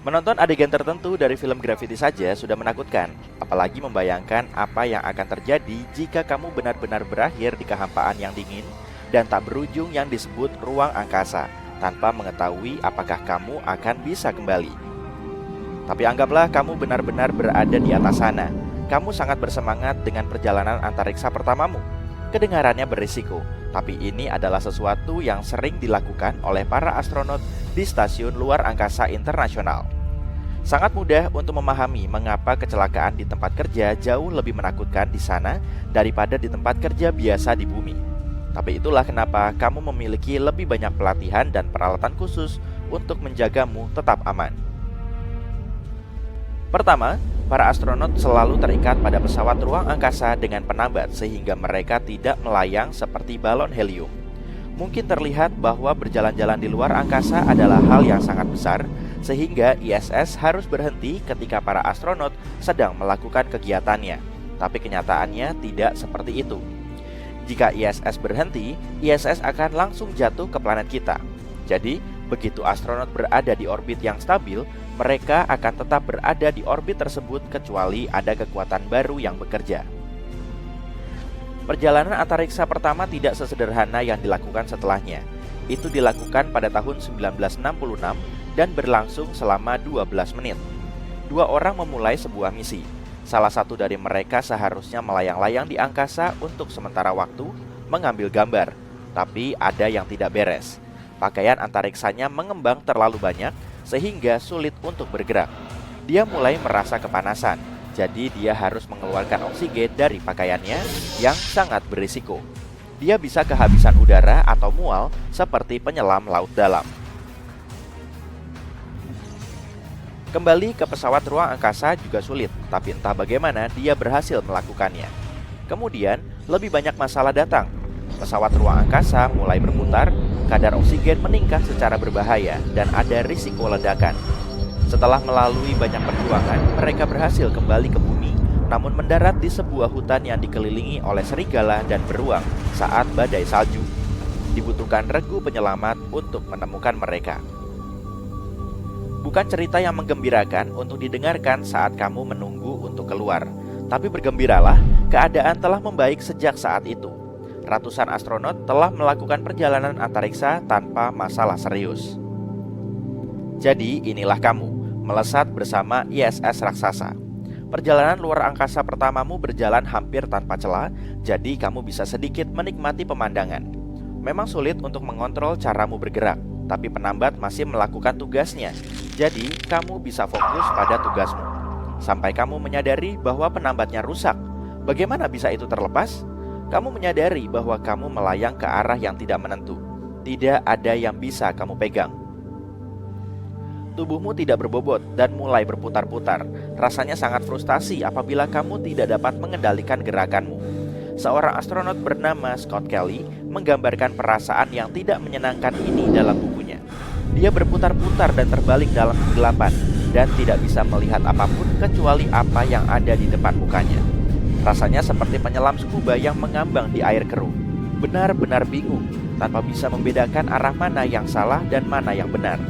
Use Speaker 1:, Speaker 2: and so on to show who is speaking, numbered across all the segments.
Speaker 1: Menonton adegan tertentu dari film Gravity saja sudah menakutkan, apalagi membayangkan apa yang akan terjadi jika kamu benar-benar berakhir di kehampaan yang dingin dan tak berujung yang disebut ruang angkasa, tanpa mengetahui apakah kamu akan bisa kembali. Tapi anggaplah kamu benar-benar berada di atas sana. Kamu sangat bersemangat dengan perjalanan antariksa pertamamu. Kedengarannya berisiko, tapi ini adalah sesuatu yang sering dilakukan oleh para astronot di Stasiun Luar Angkasa Internasional. Sangat mudah untuk memahami mengapa kecelakaan di tempat kerja jauh lebih menakutkan di sana daripada di tempat kerja biasa di bumi. Tapi itulah kenapa kamu memiliki lebih banyak pelatihan dan peralatan khusus untuk menjagamu tetap aman. Pertama, para astronot selalu terikat pada pesawat ruang angkasa dengan penambat sehingga mereka tidak melayang seperti balon helium. Mungkin terlihat bahwa berjalan-jalan di luar angkasa adalah hal yang sangat besar, sehingga ISS harus berhenti ketika para astronot sedang melakukan kegiatannya. Tapi kenyataannya tidak seperti itu. Jika ISS berhenti, ISS akan langsung jatuh ke planet kita. Jadi, begitu astronot berada di orbit yang stabil, mereka akan tetap berada di orbit tersebut kecuali ada kekuatan baru yang bekerja. Perjalanan antariksa pertama tidak sesederhana yang dilakukan setelahnya. Itu dilakukan pada tahun 1966 dan berlangsung selama 12 menit. Dua orang memulai sebuah misi. Salah satu dari mereka seharusnya melayang-layang di angkasa untuk sementara waktu mengambil gambar. Tapi ada yang tidak beres. Pakaian antariksanya mengembang terlalu banyak sehingga sulit untuk bergerak. Dia mulai merasa kepanasan, jadi dia harus mengeluarkan oksigen dari pakaiannya yang sangat berisiko. Dia bisa kehabisan udara atau mual seperti penyelam laut dalam. Kembali ke pesawat ruang angkasa juga sulit, tapi entah bagaimana dia berhasil melakukannya. Kemudian, lebih banyak masalah datang. Pesawat ruang angkasa mulai berputar, kadar oksigen meningkat secara berbahaya, dan ada risiko ledakan. Setelah melalui banyak perjuangan, mereka berhasil kembali ke bumi, namun mendarat di sebuah hutan yang dikelilingi oleh serigala dan beruang saat badai salju. Dibutuhkan regu penyelamat untuk menemukan mereka. Bukan cerita yang menggembirakan untuk didengarkan saat kamu menunggu untuk keluar, tapi bergembiralah, keadaan telah membaik sejak saat itu. Ratusan astronot telah melakukan perjalanan antariksa tanpa masalah serius. Jadi inilah kamu, melesat bersama ISS raksasa. Perjalanan luar angkasa pertamamu berjalan hampir tanpa celah, jadi kamu bisa sedikit menikmati pemandangan. Memang sulit untuk mengontrol caramu bergerak, tapi penambat masih melakukan tugasnya. Jadi kamu bisa fokus pada tugasmu. Sampai kamu menyadari bahwa penambatnya rusak. Bagaimana bisa itu terlepas? Kamu menyadari bahwa kamu melayang ke arah yang tidak menentu. Tidak ada yang bisa kamu pegang. Tubuhmu tidak berbobot dan mulai berputar-putar. Rasanya sangat frustasi apabila kamu tidak dapat mengendalikan gerakanmu. Seorang astronot bernama Scott Kelly menggambarkan perasaan yang tidak menyenangkan ini dalam bukunya. Dia berputar-putar dan terbalik dalam kegelapan dan tidak bisa melihat apapun kecuali apa yang ada di depan mukanya. Rasanya seperti penyelam scuba yang mengambang di air keruh. Benar-benar bingung, tanpa bisa membedakan arah mana yang salah dan mana yang benar.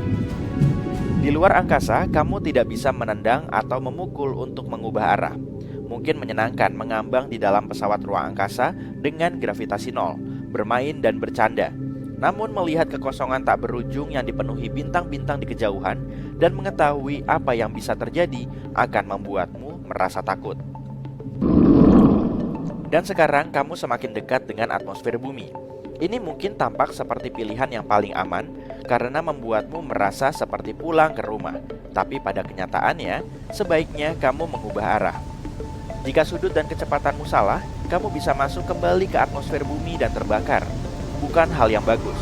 Speaker 1: Di luar angkasa, kamu tidak bisa menendang atau memukul untuk mengubah arah. Mungkin menyenangkan mengambang di dalam pesawat ruang angkasa dengan gravitasi nol, bermain dan bercanda. Namun melihat kekosongan tak berujung yang dipenuhi bintang-bintang di kejauhan dan mengetahui apa yang bisa terjadi akan membuatmu merasa takut. Dan sekarang kamu semakin dekat dengan atmosfer bumi. Ini mungkin tampak seperti pilihan yang paling aman karena membuatmu merasa seperti pulang ke rumah. Tapi pada kenyataannya, sebaiknya kamu mengubah arah. Jika sudut dan kecepatanmu salah, kamu bisa masuk kembali ke atmosfer bumi dan terbakar. Bukan hal yang bagus.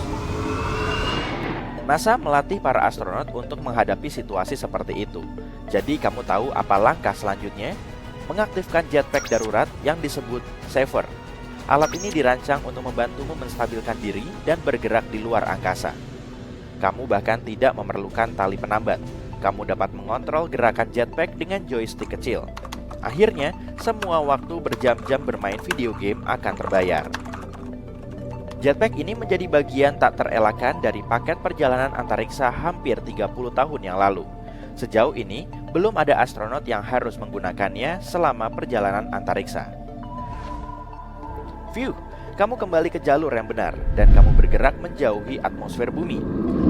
Speaker 1: NASA melatih para astronot untuk menghadapi situasi seperti itu. Jadi kamu tahu apa langkah selanjutnya? Mengaktifkan jetpack darurat yang disebut Saver. Alat ini dirancang untuk membantumu menstabilkan diri dan bergerak di luar angkasa. Kamu bahkan tidak memerlukan tali penambat. Kamu dapat mengontrol gerakan jetpack dengan joystick kecil. Akhirnya, semua waktu berjam-jam bermain video game akan terbayar. Jetpack ini menjadi bagian tak terelakkan dari paket perjalanan antariksa hampir 30 tahun yang lalu. Sejauh ini, belum ada astronot yang harus menggunakannya selama perjalanan antariksa. Phew, kamu kembali ke jalur yang benar dan kamu bergerak menjauhi atmosfer bumi.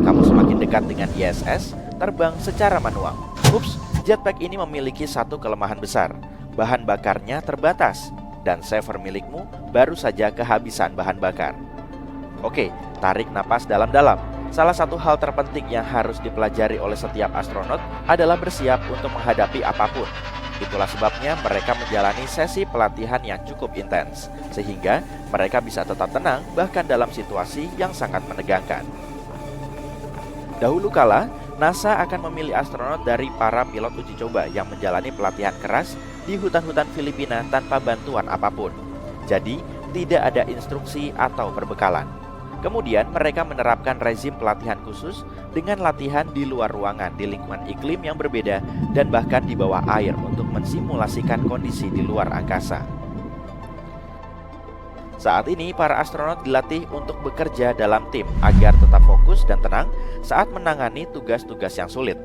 Speaker 1: Kamu semakin dekat dengan ISS, terbang secara manual. Ups, jetpack ini memiliki satu kelemahan besar. Bahan bakarnya terbatas dan saver milikmu baru saja kehabisan bahan bakar. Oke, tarik napas dalam-dalam. Salah satu hal terpenting yang harus dipelajari oleh setiap astronot adalah bersiap untuk menghadapi apapun. Itulah sebabnya mereka menjalani sesi pelatihan yang cukup intens, sehingga mereka bisa tetap tenang bahkan dalam situasi yang sangat menegangkan. Dahulu kala, NASA akan memilih astronot dari para pilot uji coba yang menjalani pelatihan keras di hutan-hutan Filipina tanpa bantuan apapun. Jadi, tidak ada instruksi atau perbekalan. Kemudian, mereka menerapkan rezim pelatihan khusus dengan latihan di luar ruangan di lingkungan iklim yang berbeda dan bahkan di bawah air untuk mensimulasikan kondisi di luar angkasa. Saat ini, para astronot dilatih untuk bekerja dalam tim agar tetap fokus dan tenang saat menangani tugas-tugas yang sulit.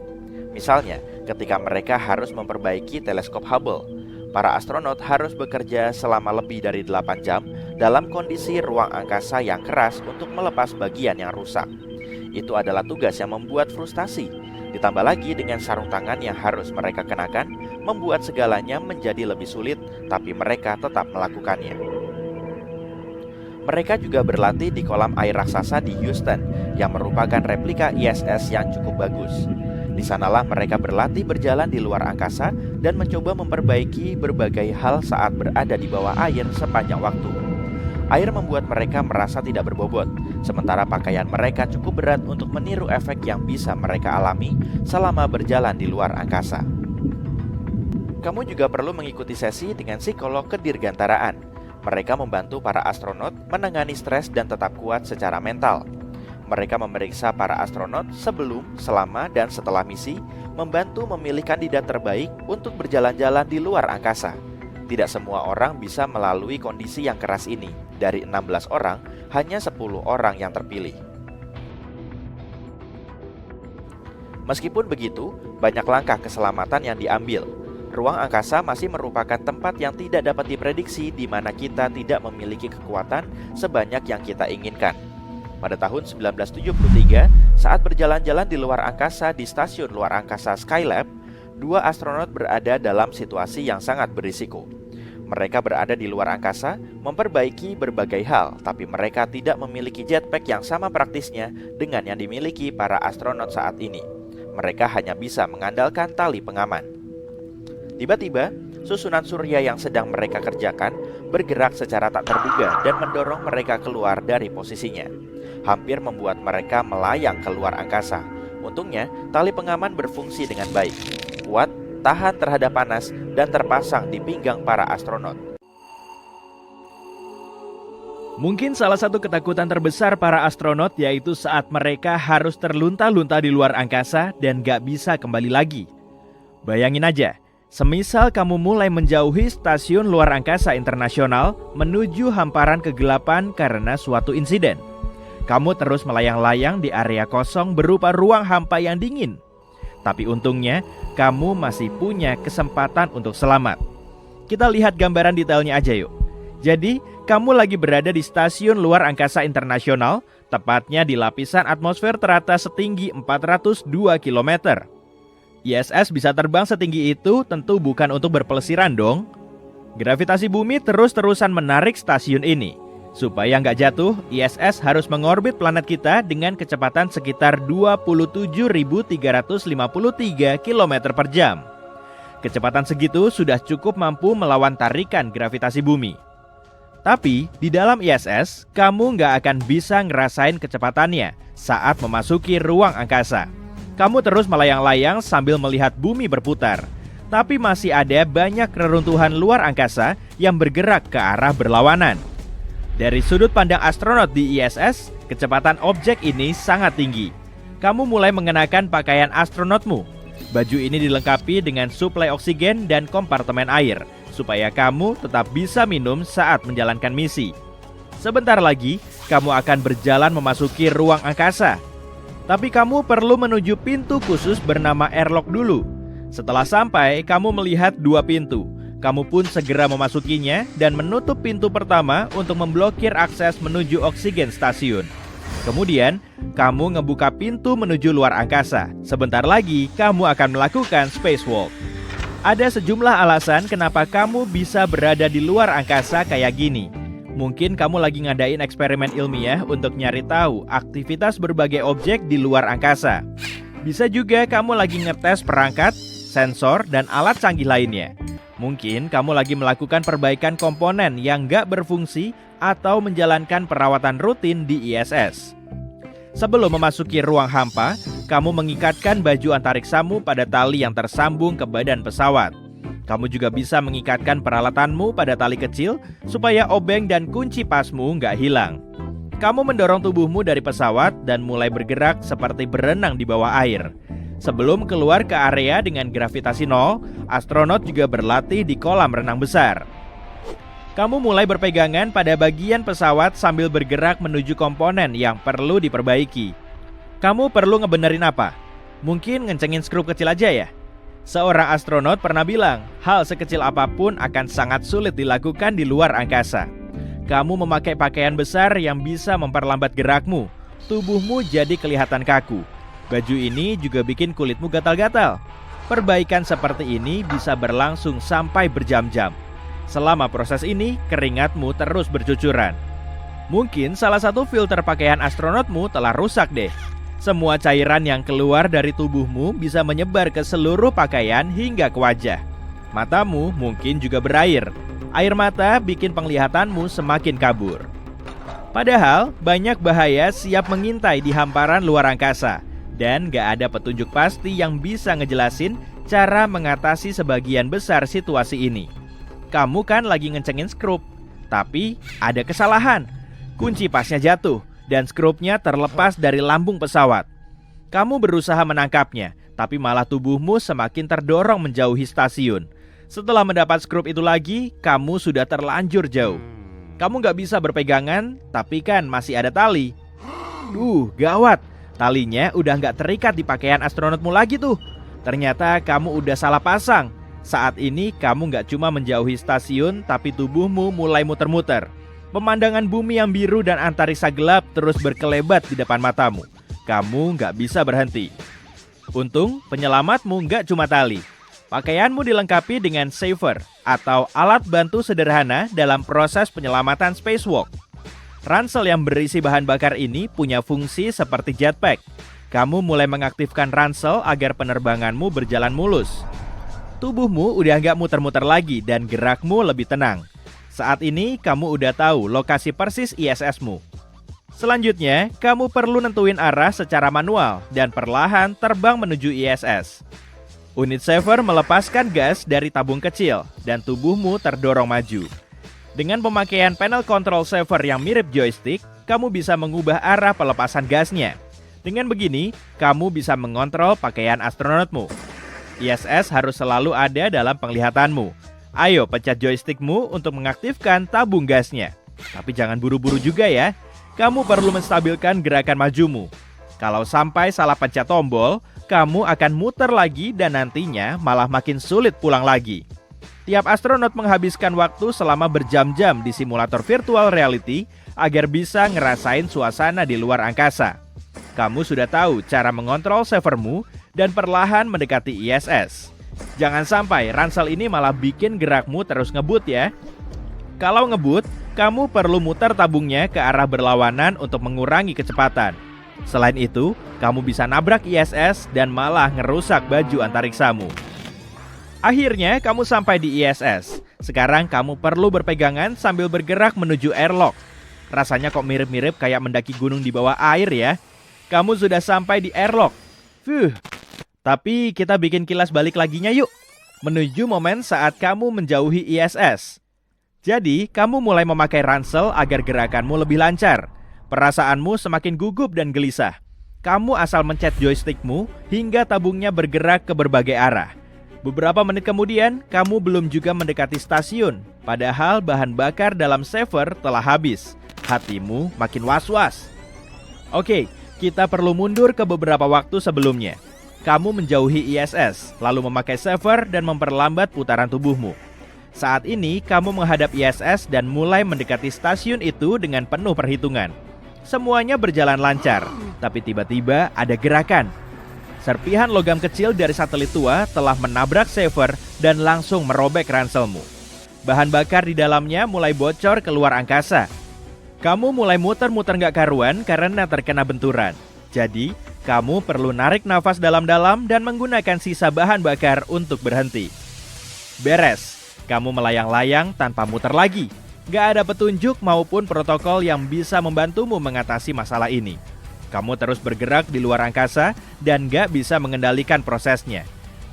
Speaker 1: Misalnya, ketika mereka harus memperbaiki teleskop Hubble, para astronot harus bekerja selama lebih dari 8 jam dalam kondisi ruang angkasa yang keras untuk melepas bagian yang rusak. Itu adalah tugas yang membuat frustasi. Ditambah lagi dengan sarung tangan yang harus mereka kenakan, membuat segalanya menjadi lebih sulit, tapi mereka tetap melakukannya. Mereka juga berlatih di kolam air raksasa di Houston yang merupakan replika ISS yang cukup bagus. Di sanalah mereka berlatih berjalan di luar angkasa dan mencoba memperbaiki berbagai hal saat berada di bawah air sepanjang waktu. Air membuat mereka merasa tidak berbobot, sementara pakaian mereka cukup berat untuk meniru efek yang bisa mereka alami selama berjalan di luar angkasa. Kamu juga perlu mengikuti sesi dengan psikolog kedirgantaraan. Mereka membantu para astronot menangani stres dan tetap kuat secara mental. Mereka memeriksa para astronot sebelum, selama, dan setelah misi, membantu memilih kandidat terbaik untuk berjalan-jalan di luar angkasa. Tidak semua orang bisa melalui kondisi yang keras ini. Dari 16 orang, hanya 10 orang yang terpilih. Meskipun begitu, banyak langkah keselamatan yang diambil. Ruang angkasa masih merupakan tempat yang tidak dapat diprediksi di mana kita tidak memiliki kekuatan sebanyak yang kita inginkan. Pada tahun 1973, saat berjalan-jalan di luar angkasa di stasiun luar angkasa Skylab, 2 astronot berada dalam situasi yang sangat berisiko. Mereka berada di luar angkasa, memperbaiki berbagai hal, tapi mereka tidak memiliki jetpack yang sama praktisnya dengan yang dimiliki para astronot saat ini. Mereka hanya bisa mengandalkan tali pengaman. Tiba-tiba, susunan surya yang sedang mereka kerjakan bergerak secara tak terduga dan mendorong mereka keluar dari posisinya. Hampir membuat mereka melayang keluar angkasa. Untungnya, tali pengaman berfungsi dengan baik, kuat, tahan terhadap panas, dan terpasang di pinggang para astronot.
Speaker 2: Mungkin salah satu ketakutan terbesar para astronot yaitu saat mereka harus terlunta-lunta di luar angkasa dan gak bisa kembali lagi. Bayangin aja, semisal kamu mulai menjauhi stasiun luar angkasa internasional menuju hamparan kegelapan karena suatu insiden. Kamu terus melayang-layang di area kosong berupa ruang hampa yang dingin. Tapi untungnya, kamu masih punya kesempatan untuk selamat. Kita lihat gambaran detailnya aja yuk. Jadi, kamu lagi berada di stasiun luar angkasa internasional, tepatnya di lapisan atmosfer teratas setinggi 402 km. ISS bisa terbang setinggi itu tentu bukan untuk berpelesiran dong. Gravitasi bumi terus-terusan menarik stasiun ini. Supaya nggak jatuh, ISS harus mengorbit planet kita dengan kecepatan sekitar 27.353 km per jam. Kecepatan segitu sudah cukup mampu melawan tarikan gravitasi bumi. Tapi, di dalam ISS, kamu nggak akan bisa ngerasain kecepatannya saat memasuki ruang angkasa. Kamu terus melayang-layang sambil melihat bumi berputar. Tapi masih ada banyak reruntuhan luar angkasa yang bergerak ke arah berlawanan. Dari sudut pandang astronot di ISS, kecepatan objek ini sangat tinggi. Kamu mulai mengenakan pakaian astronotmu. Baju ini dilengkapi dengan suplai oksigen dan kompartemen air, supaya kamu tetap bisa minum saat menjalankan misi. Sebentar lagi, kamu akan berjalan memasuki ruang angkasa. Tapi kamu perlu menuju pintu khusus bernama airlock dulu. Setelah sampai, kamu melihat 2 pintu. Kamu pun segera memasukinya dan menutup pintu pertama untuk memblokir akses menuju oksigen stasiun. Kemudian, kamu ngebuka pintu menuju luar angkasa. Sebentar lagi, kamu akan melakukan spacewalk. Ada sejumlah alasan kenapa kamu bisa berada di luar angkasa kayak gini. Mungkin kamu lagi ngadain eksperimen ilmiah untuk nyari tahu aktivitas berbagai objek di luar angkasa. Bisa juga kamu lagi ngetes perangkat, sensor, dan alat canggih lainnya. Mungkin kamu lagi melakukan perbaikan komponen yang nggak berfungsi atau menjalankan perawatan rutin di ISS. Sebelum memasuki ruang hampa, kamu mengikatkan baju antariksamu pada tali yang tersambung ke badan pesawat. Kamu juga bisa mengikatkan peralatanmu pada tali kecil supaya obeng dan kunci pasmu nggak hilang. Kamu mendorong tubuhmu dari pesawat dan mulai bergerak seperti berenang di bawah air. Sebelum keluar ke area dengan gravitasi nol, astronot juga berlatih di kolam renang besar. Kamu mulai berpegangan pada bagian pesawat sambil bergerak menuju komponen yang perlu diperbaiki. Kamu perlu ngebenerin apa? Mungkin ngencengin skrup kecil aja ya? Seorang astronot pernah bilang, hal sekecil apapun akan sangat sulit dilakukan di luar angkasa. Kamu memakai pakaian besar yang bisa memperlambat gerakmu. Tubuhmu jadi kelihatan kaku. Baju ini juga bikin kulitmu gatal-gatal. Perbaikan seperti ini bisa berlangsung sampai berjam-jam. Selama proses ini, keringatmu terus bercucuran. Mungkin salah satu filter pakaian astronotmu telah rusak deh. Semua cairan yang keluar dari tubuhmu bisa menyebar ke seluruh pakaian hingga ke wajah. Matamu mungkin juga berair. Air mata bikin penglihatanmu semakin kabur. Padahal banyak bahaya siap mengintai di hamparan luar angkasa. Dan gak ada petunjuk pasti yang bisa ngejelasin cara mengatasi sebagian besar situasi ini. Kamu kan lagi ngencengin skrup, tapi ada kesalahan. Kunci pasnya jatuh dan skrupnya terlepas dari lambung pesawat. Kamu berusaha menangkapnya, tapi malah tubuhmu semakin terdorong menjauhi stasiun. Setelah mendapat skrup itu lagi, kamu sudah terlanjur jauh. Kamu gak bisa berpegangan, tapi kan masih ada tali. Gawat. Talinya udah gak terikat di pakaian astronotmu lagi tuh. Ternyata kamu udah salah pasang. Saat ini kamu gak cuma menjauhi stasiun, tapi tubuhmu mulai muter-muter. Pemandangan bumi yang biru dan antariksa gelap terus berkelebat di depan matamu. Kamu nggak bisa berhenti. Untung, penyelamatmu nggak cuma tali. Pakaianmu dilengkapi dengan saver atau alat bantu sederhana dalam proses penyelamatan spacewalk. Ransel yang berisi bahan bakar ini punya fungsi seperti jetpack. Kamu mulai mengaktifkan ransel agar penerbanganmu berjalan mulus. Tubuhmu udah nggak muter-muter lagi dan gerakmu lebih tenang. Saat ini kamu udah tahu lokasi persis ISS-mu. Selanjutnya, kamu perlu nentuin arah secara manual dan perlahan terbang menuju ISS. Unit saver melepaskan gas dari tabung kecil dan tubuhmu terdorong maju. Dengan pemakaian panel control saver yang mirip joystick, kamu bisa mengubah arah pelepasan gasnya. Dengan begini, kamu bisa mengontrol pakaian astronotmu. ISS harus selalu ada dalam penglihatanmu. Ayo pencet joystickmu untuk mengaktifkan tabung gasnya. Tapi jangan buru-buru juga ya. Kamu perlu menstabilkan gerakan majumu. Kalau sampai salah pencet tombol, kamu akan muter lagi dan nantinya malah makin sulit pulang lagi. Tiap astronot menghabiskan waktu selama berjam-jam di simulator virtual reality agar bisa ngerasain suasana di luar angkasa. Kamu sudah tahu cara mengontrol savermu dan perlahan mendekati ISS. Jangan sampai ransel ini malah bikin gerakmu terus ngebut ya. Kalau ngebut, kamu perlu muter tabungnya ke arah berlawanan untuk mengurangi kecepatan. Selain itu, kamu bisa nabrak ISS dan malah ngerusak baju antariksamu. Akhirnya, kamu sampai di ISS. Sekarang kamu perlu berpegangan sambil bergerak menuju airlock. Rasanya kok mirip-mirip kayak mendaki gunung di bawah air ya. Kamu sudah sampai di airlock. Tapi kita bikin kilas balik laginya yuk. Menuju momen saat kamu menjauhi ISS. Jadi, kamu mulai memakai ransel agar gerakanmu lebih lancar. Perasaanmu semakin gugup dan gelisah. Kamu asal mencet joystickmu hingga tabungnya bergerak ke berbagai arah. Beberapa menit kemudian, kamu belum juga mendekati stasiun. Padahal bahan bakar dalam saver telah habis. Hatimu makin was-was. Oke, Kita perlu mundur ke beberapa waktu sebelumnya. Kamu menjauhi ISS, lalu memakai saver dan memperlambat putaran tubuhmu. Saat ini, kamu menghadap ISS dan mulai mendekati stasiun itu dengan penuh perhitungan. Semuanya berjalan lancar, tapi tiba-tiba ada gerakan. Serpihan logam kecil dari satelit tua telah menabrak saver dan langsung merobek ranselmu. Bahan bakar di dalamnya mulai bocor keluar angkasa. Kamu mulai muter-muter gak karuan karena terkena benturan. Jadi, kamu perlu narik nafas dalam-dalam dan menggunakan sisa bahan bakar untuk berhenti. Beres, kamu melayang-layang tanpa muter lagi. Gak ada petunjuk maupun protokol yang bisa membantumu mengatasi masalah ini. Kamu terus bergerak di luar angkasa dan gak bisa mengendalikan prosesnya.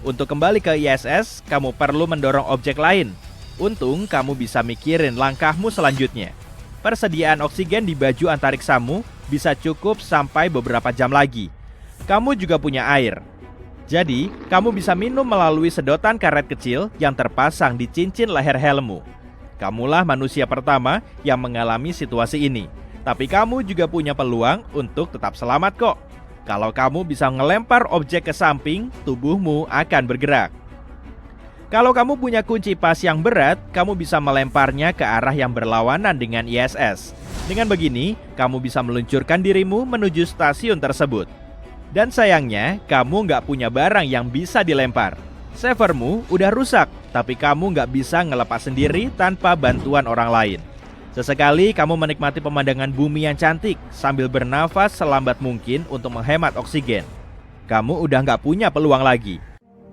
Speaker 2: Untuk kembali ke ISS, kamu perlu mendorong objek lain. Untung kamu bisa mikirin langkahmu selanjutnya. Persediaan oksigen di baju antariksamu bisa cukup sampai beberapa jam lagi. Kamu juga punya air. Jadi, kamu bisa minum melalui sedotan karet kecil yang terpasang di cincin leher helmmu. Kamulah manusia pertama yang mengalami situasi ini. Tapi kamu juga punya peluang untuk tetap selamat kok. Kalau kamu bisa ngelempar objek ke samping, tubuhmu akan bergerak. Kalau kamu punya kunci pas yang berat, kamu bisa melemparnya ke arah yang berlawanan dengan ISS. Dengan begini, kamu bisa meluncurkan dirimu menuju stasiun tersebut. Dan sayangnya, kamu nggak punya barang yang bisa dilempar. Savermu udah rusak, tapi kamu nggak bisa ngelepas sendiri tanpa bantuan orang lain. Sesekali kamu menikmati pemandangan bumi yang cantik sambil bernafas selambat mungkin untuk menghemat oksigen. Kamu udah nggak punya peluang lagi.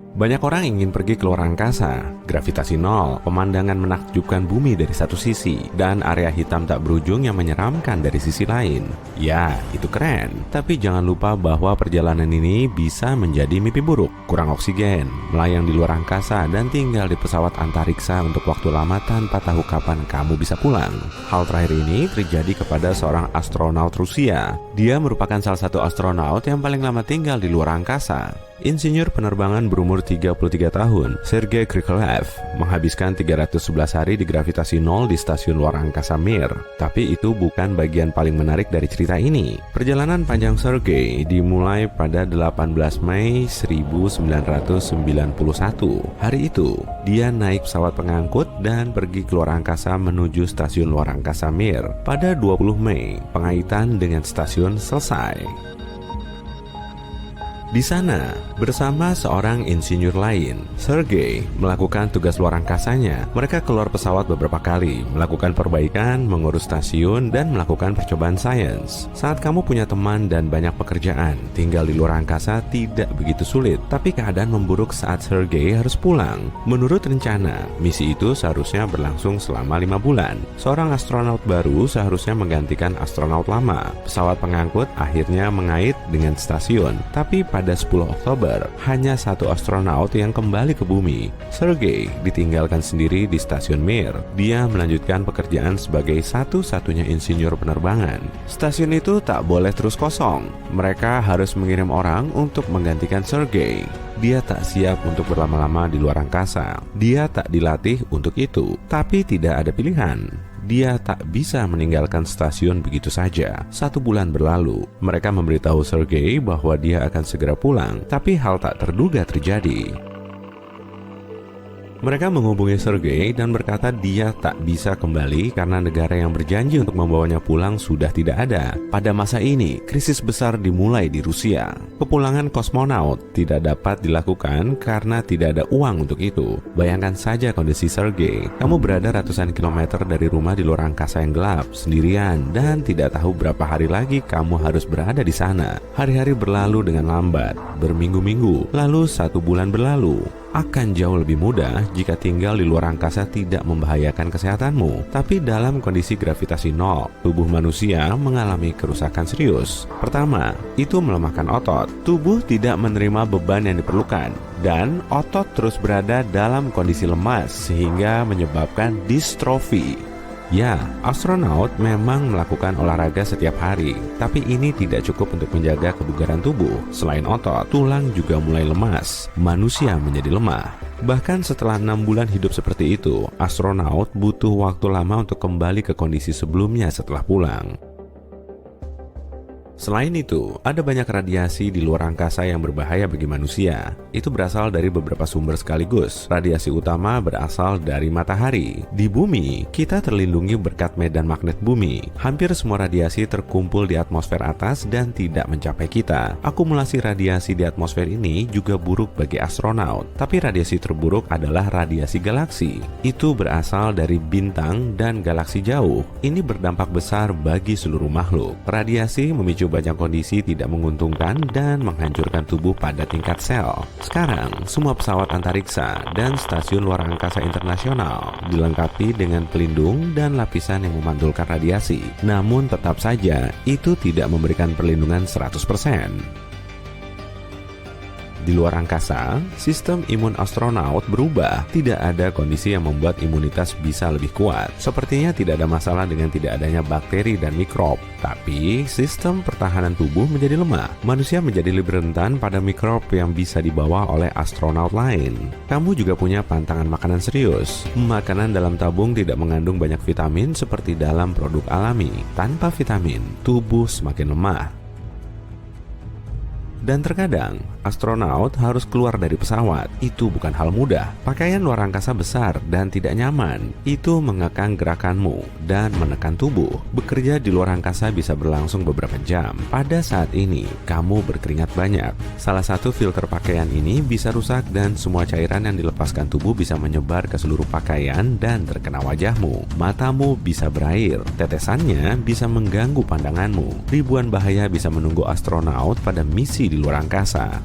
Speaker 3: Banyak orang ingin pergi ke luar angkasa, gravitasi nol, pemandangan menakjubkan bumi dari satu sisi, dan area hitam tak berujung yang menyeramkan dari sisi lain. Ya, itu keren. Tapi jangan lupa bahwa perjalanan ini bisa menjadi mimpi buruk. Kurang oksigen, melayang di luar angkasa, dan tinggal di pesawat antariksa untuk waktu lama tanpa tahu kapan kamu bisa pulang. Hal terakhir ini terjadi kepada seorang astronaut Rusia. Dia merupakan salah satu astronaut yang paling lama tinggal di luar angkasa. Insinyur penerbangan berumur 33 tahun, Sergei Krikalev, menghabiskan 311 hari di gravitasi nol di stasiun luar angkasa Mir. Tapi itu bukan bagian paling menarik dari cerita ini. Perjalanan panjang Sergei dimulai pada 18 Mei 1991. Hari itu, dia naik pesawat pengangkut dan pergi ke luar angkasa menuju stasiun luar angkasa Mir. Pada 20 Mei, pengaitan dengan stasiun selesai. Di sana, bersama seorang insinyur lain, Sergei melakukan tugas luar angkasanya. Mereka keluar pesawat beberapa kali, melakukan perbaikan, mengurus stasiun, dan melakukan percobaan sains. Saat kamu punya teman dan banyak pekerjaan, tinggal di luar angkasa tidak begitu sulit. Tapi keadaan memburuk saat Sergei harus pulang. Menurut rencana, misi itu seharusnya berlangsung selama 5 bulan. Seorang astronaut baru seharusnya menggantikan astronaut lama. Pesawat pengangkut akhirnya mengait dengan stasiun, tapi pada 10 Oktober, hanya satu astronaut yang kembali ke bumi. Sergei ditinggalkan sendiri di stasiun Mir. Dia melanjutkan pekerjaan sebagai satu-satunya insinyur penerbangan. Stasiun itu tak boleh terus kosong. Mereka harus mengirim orang untuk menggantikan Sergei. Dia tak siap untuk berlama-lama di luar angkasa. Dia tak dilatih untuk itu, tapi tidak ada pilihan. Dia tak bisa meninggalkan stasiun begitu saja. 1 bulan berlalu, mereka memberitahu Sergei bahwa dia akan segera pulang, tapi hal tak terduga terjadi. Mereka menghubungi Sergei dan berkata dia tak bisa kembali karena negara yang berjanji untuk membawanya pulang sudah tidak ada. Pada masa ini, krisis besar dimulai di Rusia. Kepulangan kosmonaut tidak dapat dilakukan karena tidak ada uang untuk itu. Bayangkan saja kondisi Sergei. Kamu berada ratusan kilometer dari rumah di luar angkasa yang gelap, sendirian, dan tidak tahu berapa hari lagi kamu harus berada di sana. Hari-hari berlalu dengan lambat, berminggu-minggu, lalu 1 bulan berlalu. Akan jauh lebih mudah jika tinggal di luar angkasa tidak membahayakan kesehatanmu. Tapi dalam kondisi gravitasi nol, tubuh manusia mengalami kerusakan serius. Pertama, itu melemahkan otot. Tubuh tidak menerima beban yang diperlukan, dan otot terus berada dalam kondisi lemas sehingga menyebabkan distrofi. Ya, astronot memang melakukan olahraga setiap hari, tapi ini tidak cukup untuk menjaga kebugaran tubuh. Selain otot, tulang juga mulai lemas. Manusia menjadi lemah. Bahkan setelah 6 bulan hidup seperti itu, astronot butuh waktu lama untuk kembali ke kondisi sebelumnya setelah pulang. Selain itu, ada banyak radiasi di luar angkasa yang berbahaya bagi manusia. Itu berasal dari beberapa sumber sekaligus. Radiasi utama berasal dari matahari. Di bumi, kita terlindungi berkat medan magnet bumi. Hampir semua radiasi terkumpul di atmosfer atas dan tidak mencapai kita. Akumulasi radiasi di atmosfer ini juga buruk bagi astronaut. Tapi radiasi terburuk adalah radiasi galaksi. Itu berasal dari bintang dan galaksi jauh. Ini berdampak besar bagi seluruh makhluk. Radiasi memicu banyak kondisi tidak menguntungkan dan menghancurkan tubuh pada tingkat sel. Sekarang, semua pesawat antariksa dan stasiun luar angkasa internasional dilengkapi dengan pelindung dan lapisan yang memantulkan radiasi. Namun tetap saja, itu tidak memberikan perlindungan 100%. Di luar angkasa, sistem imun astronaut berubah. Tidak ada kondisi yang membuat imunitas bisa lebih kuat. Sepertinya tidak ada masalah dengan tidak adanya bakteri dan mikrob. Tapi, sistem pertahanan tubuh menjadi lemah. Manusia menjadi lebih rentan pada mikrob yang bisa dibawa oleh astronaut lain. Kamu juga punya pantangan makanan serius. Makanan dalam tabung tidak mengandung banyak vitamin seperti dalam produk alami. Tanpa vitamin, tubuh semakin lemah. Dan terkadang, astronot harus keluar dari pesawat. Itu bukan hal mudah. Pakaian luar angkasa besar dan tidak nyaman. Itu mengekang gerakanmu dan menekan tubuh. Bekerja di luar angkasa bisa berlangsung beberapa jam. Pada saat ini, kamu berkeringat banyak. Salah satu filter pakaian ini bisa rusak dan semua cairan yang dilepaskan tubuh bisa menyebar ke seluruh pakaian dan terkena wajahmu. Matamu bisa berair. Tetesannya bisa mengganggu pandanganmu. Ribuan bahaya bisa menunggu astronaut pada misi di luar angkasa.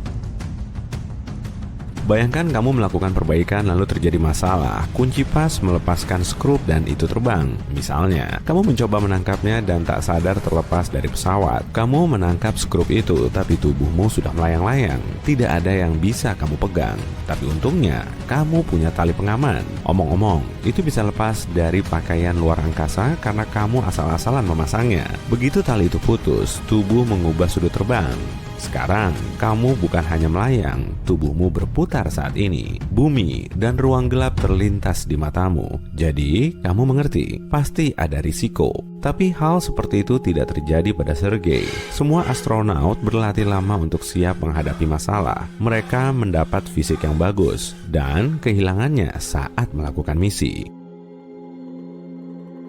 Speaker 3: Bayangkan kamu melakukan perbaikan lalu terjadi masalah. Kunci pas melepaskan skrup dan itu terbang. Misalnya, kamu mencoba menangkapnya dan tak sadar terlepas dari pesawat. Kamu menangkap skrup itu, tapi tubuhmu sudah melayang-layang. Tidak ada yang bisa kamu pegang. Tapi untungnya, kamu punya tali pengaman. Omong-omong, itu bisa lepas dari pakaian luar angkasa karena kamu asal-asalan memasangnya. Begitu tali itu putus, tubuh mengubah sudut terbang. Sekarang, kamu bukan hanya melayang, tubuhmu berputar saat ini. Bumi dan ruang gelap terlintas di matamu. Jadi, kamu mengerti, pasti ada risiko. Tapi hal seperti itu tidak terjadi pada Sergei. Semua astronaut berlatih lama untuk siap menghadapi masalah. Mereka mendapat fisik yang bagus dan kehilangannya saat melakukan misi.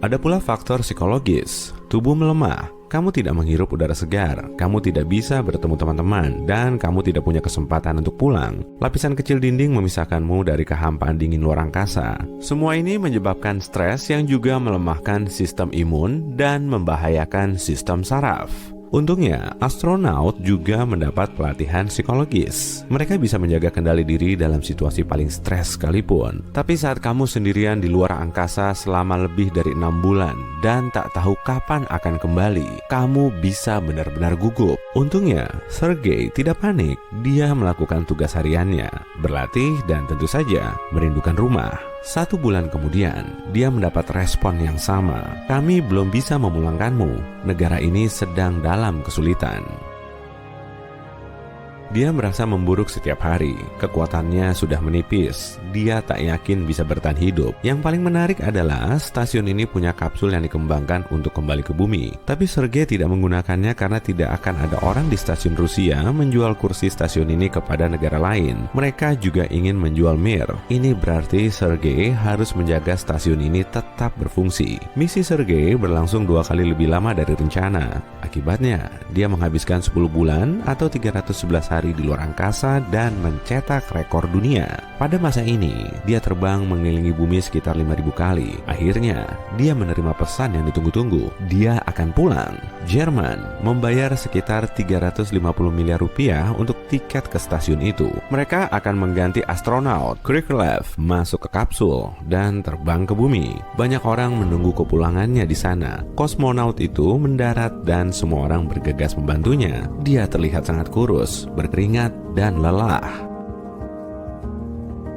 Speaker 3: Ada pula faktor psikologis. Tubuh melemah. Kamu tidak menghirup udara segar, kamu tidak bisa bertemu teman-teman, dan kamu tidak punya kesempatan untuk pulang. Lapisan kecil dinding memisahkanmu dari kehampaan dingin luar angkasa. Semua ini menyebabkan stres yang juga melemahkan sistem imun dan membahayakan sistem saraf. Untungnya, astronaut juga mendapat pelatihan psikologis. Mereka bisa menjaga kendali diri dalam situasi paling stres sekalipun. Tapi saat kamu sendirian di luar angkasa selama lebih dari 6 bulan dan tak tahu kapan akan kembali, kamu bisa benar-benar gugup. Untungnya, Sergei tidak panik. Dia melakukan tugas hariannya, berlatih dan tentu saja merindukan rumah. 1 bulan kemudian, dia mendapat respon yang sama. Kami belum bisa memulangkanmu. Negara ini sedang dalam kesulitan. Dia merasa memburuk setiap hari. Kekuatannya sudah menipis. Dia tak yakin bisa bertahan hidup. Yang paling menarik adalah stasiun ini punya kapsul yang dikembangkan untuk kembali ke bumi. Tapi Sergei tidak menggunakannya karena tidak akan ada orang di stasiun Rusia menjual kursi stasiun ini kepada negara lain. Mereka juga ingin menjual Mir. Ini berarti Sergei harus menjaga stasiun ini tetap berfungsi. Misi Sergei berlangsung 2 kali lebih lama dari rencana. Akibatnya, dia menghabiskan 10 bulan atau 311 hari di luar angkasa dan mencetak rekor dunia. Pada masa ini, dia terbang mengelilingi bumi sekitar 5.000 kali. Akhirnya, dia menerima pesan yang ditunggu-tunggu. Dia akan pulang. Jerman membayar sekitar 350 miliar rupiah untuk tiket ke stasiun itu. Mereka akan mengganti astronaut Krikalev masuk ke kapsul dan terbang ke bumi. Banyak orang menunggu kepulangannya di sana. Kosmonaut itu mendarat dan semua orang bergegas membantunya. Dia terlihat sangat kurus, berkeringat, dan lelah.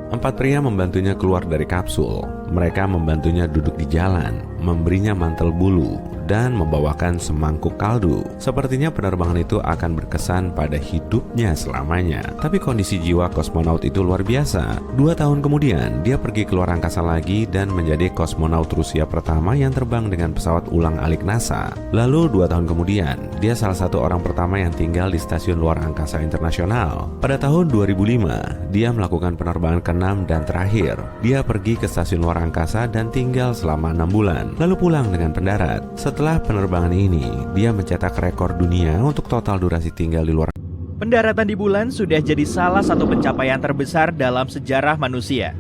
Speaker 3: 4 pria membantunya keluar dari kapsul. Mereka membantunya duduk di jalan, memberinya mantel bulu, dan membawakan semangkuk kaldu. Sepertinya penerbangan itu akan berkesan pada hidupnya selamanya. Tapi kondisi jiwa kosmonaut itu luar biasa. 2 tahun kemudian, dia pergi ke luar angkasa lagi dan menjadi kosmonaut Rusia pertama yang terbang dengan pesawat ulang-alik NASA. Lalu 2 tahun kemudian, dia salah satu orang pertama yang tinggal di Stasiun Luar Angkasa Internasional. Pada tahun 2005, dia melakukan penerbangan ke-6 dan terakhir. Dia pergi ke Stasiun Luar Angkasa dan tinggal selama 6 bulan, lalu pulang dengan pendarat. Setelah penerbangan ini, dia mencetak rekor dunia untuk total durasi tinggal di luar.
Speaker 2: Pendaratan di bulan sudah jadi salah satu pencapaian terbesar dalam sejarah manusia.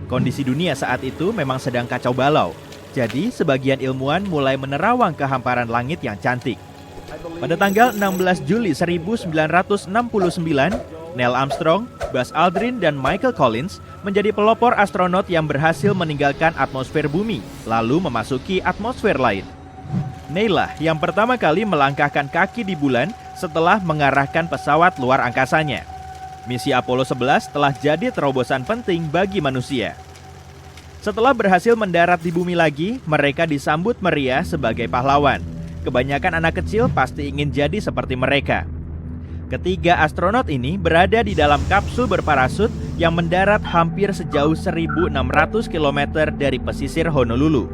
Speaker 2: Kondisi dunia saat itu memang sedang kacau balau. Jadi, sebagian ilmuwan mulai menerawang kehamparan langit yang cantik. Pada tanggal 16 Juli 1969, Neil Armstrong, Buzz Aldrin, dan Michael Collins menjadi pelopor astronot yang berhasil meninggalkan atmosfer bumi, lalu memasuki atmosfer lain. Neil lah yang pertama kali melangkahkan kaki di bulan setelah mengarahkan pesawat luar angkasanya. Misi Apollo 11 telah jadi terobosan penting bagi manusia. Setelah berhasil mendarat di bumi lagi, mereka disambut meriah sebagai pahlawan. Kebanyakan anak kecil pasti ingin jadi seperti mereka. Ketiga astronot ini berada di dalam kapsul berparasut yang mendarat hampir sejauh 1.600 km dari pesisir Honolulu.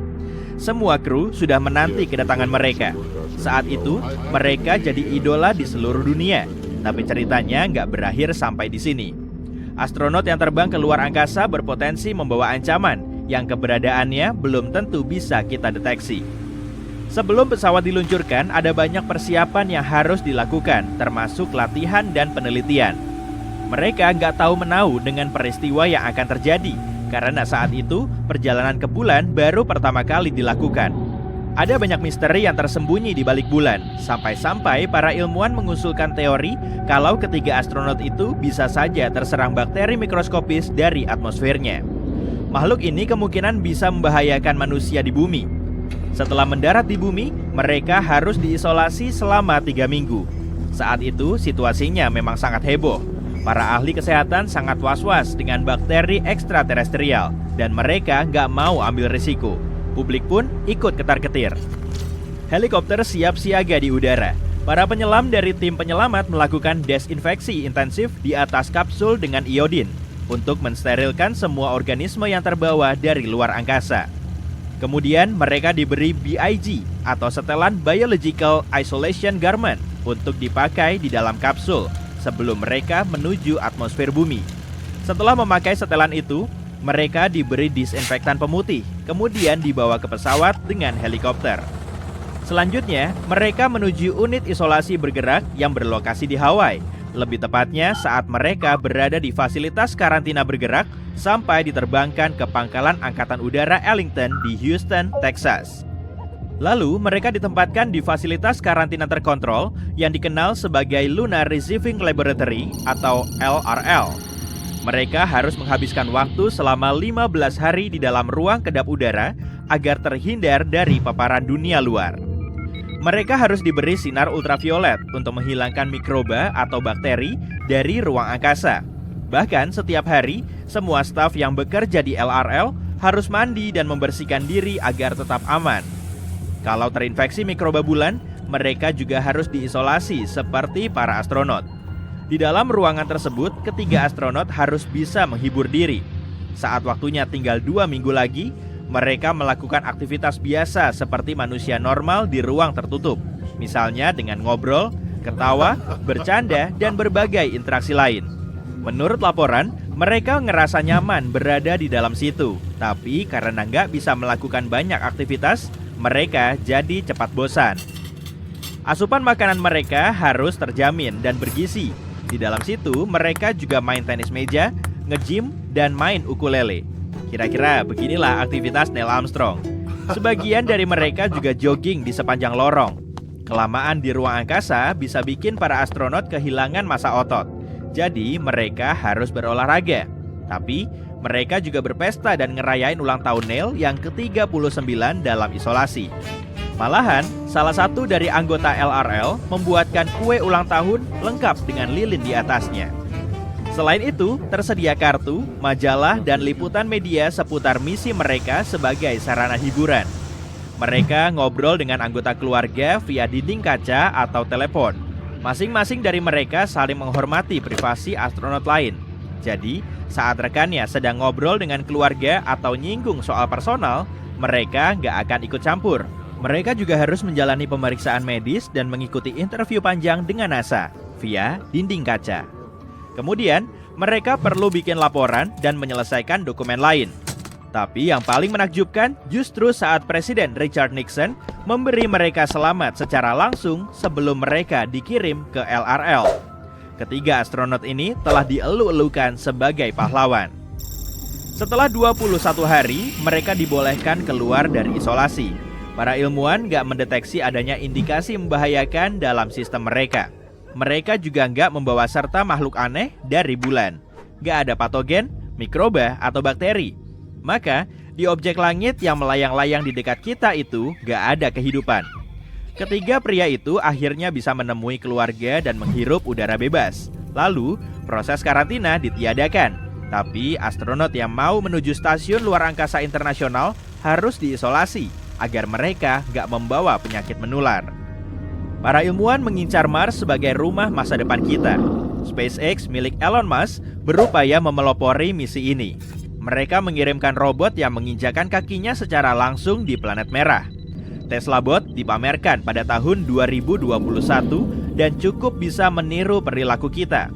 Speaker 2: Semua kru sudah menanti kedatangan mereka. Saat itu, mereka jadi idola di seluruh dunia. Tapi ceritanya nggak berakhir sampai di sini. Astronot yang terbang ke luar angkasa berpotensi membawa ancaman yang keberadaannya belum tentu bisa kita deteksi. Sebelum pesawat diluncurkan, ada banyak persiapan yang harus dilakukan, termasuk latihan dan penelitian. Mereka nggak tahu menau dengan peristiwa yang akan terjadi, karena saat itu perjalanan ke bulan baru pertama kali dilakukan. Ada banyak misteri yang tersembunyi di balik bulan, sampai-sampai para ilmuwan mengusulkan teori kalau ketiga astronot itu bisa saja terserang bakteri mikroskopis dari atmosfernya. Makhluk ini kemungkinan bisa membahayakan manusia di bumi. Setelah mendarat di bumi, mereka harus diisolasi selama 3 minggu. Saat itu, situasinya memang sangat heboh. Para ahli kesehatan sangat was-was dengan bakteri ekstraterestrial, dan mereka nggak mau ambil risiko. Publik pun ikut ketar-ketir. Helikopter siap siaga di udara. Para penyelam dari tim penyelamat melakukan desinfeksi intensif di atas kapsul dengan iodin untuk mensterilkan semua organisme yang terbawa dari luar angkasa. Kemudian mereka diberi BIG atau setelan Biological Isolation Garment untuk dipakai di dalam kapsul sebelum mereka menuju atmosfer bumi. Setelah memakai setelan itu, mereka diberi disinfektan pemutih, kemudian dibawa ke pesawat dengan helikopter. Selanjutnya, mereka menuju unit isolasi bergerak yang berlokasi di Hawaii. Lebih tepatnya saat mereka berada di fasilitas karantina bergerak sampai diterbangkan ke pangkalan Angkatan Udara Ellington di Houston, Texas. Lalu mereka ditempatkan di fasilitas karantina terkontrol yang dikenal sebagai Lunar Receiving Laboratory atau LRL. Mereka harus menghabiskan waktu selama 15 hari di dalam ruang kedap udara agar terhindar dari paparan dunia luar. Mereka harus diberi sinar ultraviolet untuk menghilangkan mikroba atau bakteri dari ruang angkasa. Bahkan setiap hari, semua staf yang bekerja di LRL harus mandi dan membersihkan diri agar tetap aman. Kalau terinfeksi mikroba bulan, mereka juga harus diisolasi seperti para astronot. Di dalam ruangan tersebut, ketiga astronot harus bisa menghibur diri. Saat waktunya tinggal 2 minggu lagi, mereka melakukan aktivitas biasa seperti manusia normal di ruang tertutup. Misalnya dengan ngobrol, ketawa, bercanda, dan berbagai interaksi lain. Menurut laporan, mereka ngerasa nyaman berada di dalam situ. Tapi karena nggak bisa melakukan banyak aktivitas, mereka jadi cepat bosan. Asupan makanan mereka harus terjamin dan bergizi. Di dalam situ, mereka juga main tenis meja, nge-gym, dan main ukulele. Kira-kira beginilah aktivitas Neil Armstrong. Sebagian dari mereka juga jogging di sepanjang lorong. Kelamaan di ruang angkasa bisa bikin para astronot kehilangan massa otot. Jadi mereka harus berolahraga. Tapi mereka juga berpesta dan ngerayain ulang tahun Neil yang ke-39 dalam isolasi. Malahan, salah satu dari anggota LRL membuatkan kue ulang tahun lengkap dengan lilin di atasnya. Selain itu, tersedia kartu, majalah, dan liputan media seputar misi mereka sebagai sarana hiburan. Mereka ngobrol dengan anggota keluarga via dinding kaca atau telepon. Masing-masing dari mereka saling menghormati privasi astronot lain. Jadi, saat rekannya sedang ngobrol dengan keluarga atau nyinggung soal personal, mereka nggak akan ikut campur. Mereka juga harus menjalani pemeriksaan medis dan mengikuti interview panjang dengan NASA via dinding kaca. Kemudian, mereka perlu bikin laporan dan menyelesaikan dokumen lain. Tapi yang paling menakjubkan justru saat Presiden Richard Nixon memberi mereka selamat secara langsung sebelum mereka dikirim ke LRL. Ketiga astronot ini telah dielu-elukan sebagai pahlawan. Setelah 21 hari, mereka dibolehkan keluar dari isolasi. Para ilmuwan nggak mendeteksi adanya indikasi membahayakan dalam sistem mereka. Mereka juga nggak membawa serta makhluk aneh dari bulan. Nggak ada patogen, mikroba, atau bakteri. Maka, di objek langit yang melayang-layang di dekat kita itu nggak ada kehidupan. Ketiga pria itu akhirnya bisa menemui keluarga dan menghirup udara bebas. Lalu, proses karantina ditiadakan. Tapi, astronot yang mau menuju stasiun luar angkasa internasional harus diisolasi agar mereka nggak membawa penyakit menular. Para ilmuwan mengincar Mars sebagai rumah masa depan kita. SpaceX milik Elon Musk berupaya memelopori misi ini. Mereka mengirimkan robot yang menginjakan kakinya secara langsung di planet merah. Tesla Bot dipamerkan pada tahun 2021 dan cukup bisa meniru perilaku kita.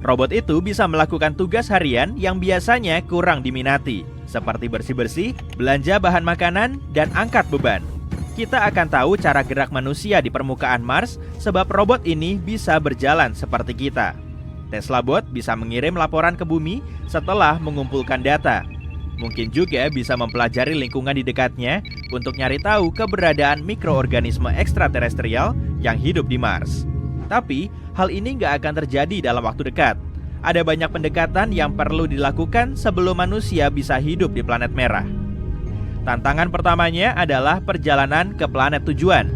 Speaker 2: Robot itu bisa melakukan tugas harian yang biasanya kurang diminati, seperti bersih-bersih, belanja bahan makanan, dan angkat beban. Kita akan tahu cara gerak manusia di permukaan Mars sebab robot ini bisa berjalan seperti kita. Tesla Bot bisa mengirim laporan ke bumi setelah mengumpulkan data. Mungkin juga bisa mempelajari lingkungan di dekatnya untuk nyari tahu keberadaan mikroorganisme ekstraterestrial yang hidup di Mars. Tapi, hal ini nggak akan terjadi dalam waktu dekat. Ada banyak pendekatan yang perlu dilakukan sebelum manusia bisa hidup di planet merah. Tantangan pertamanya adalah perjalanan ke planet tujuan.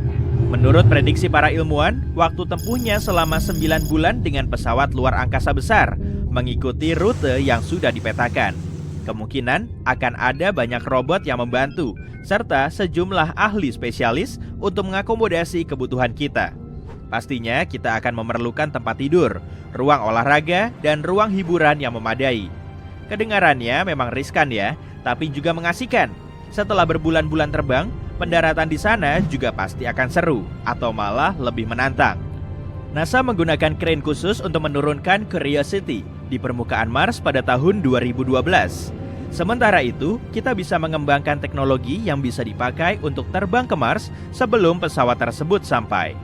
Speaker 2: Menurut prediksi para ilmuwan, waktu tempuhnya selama 9 bulan dengan pesawat luar angkasa besar, mengikuti rute yang sudah dipetakan. Kemungkinan akan ada banyak robot yang membantu, serta sejumlah ahli spesialis untuk mengakomodasi kebutuhan kita. Pastinya kita akan memerlukan tempat tidur, ruang olahraga, dan ruang hiburan yang memadai. Kedengarannya memang riskan ya, tapi juga mengasihkan. Setelah berbulan-bulan terbang, pendaratan di sana juga pasti akan seru, atau malah lebih menantang. NASA menggunakan crane khusus untuk menurunkan Curiosity di permukaan Mars pada tahun 2012. Sementara itu, kita bisa mengembangkan teknologi yang bisa dipakai untuk terbang ke Mars sebelum pesawat tersebut sampai.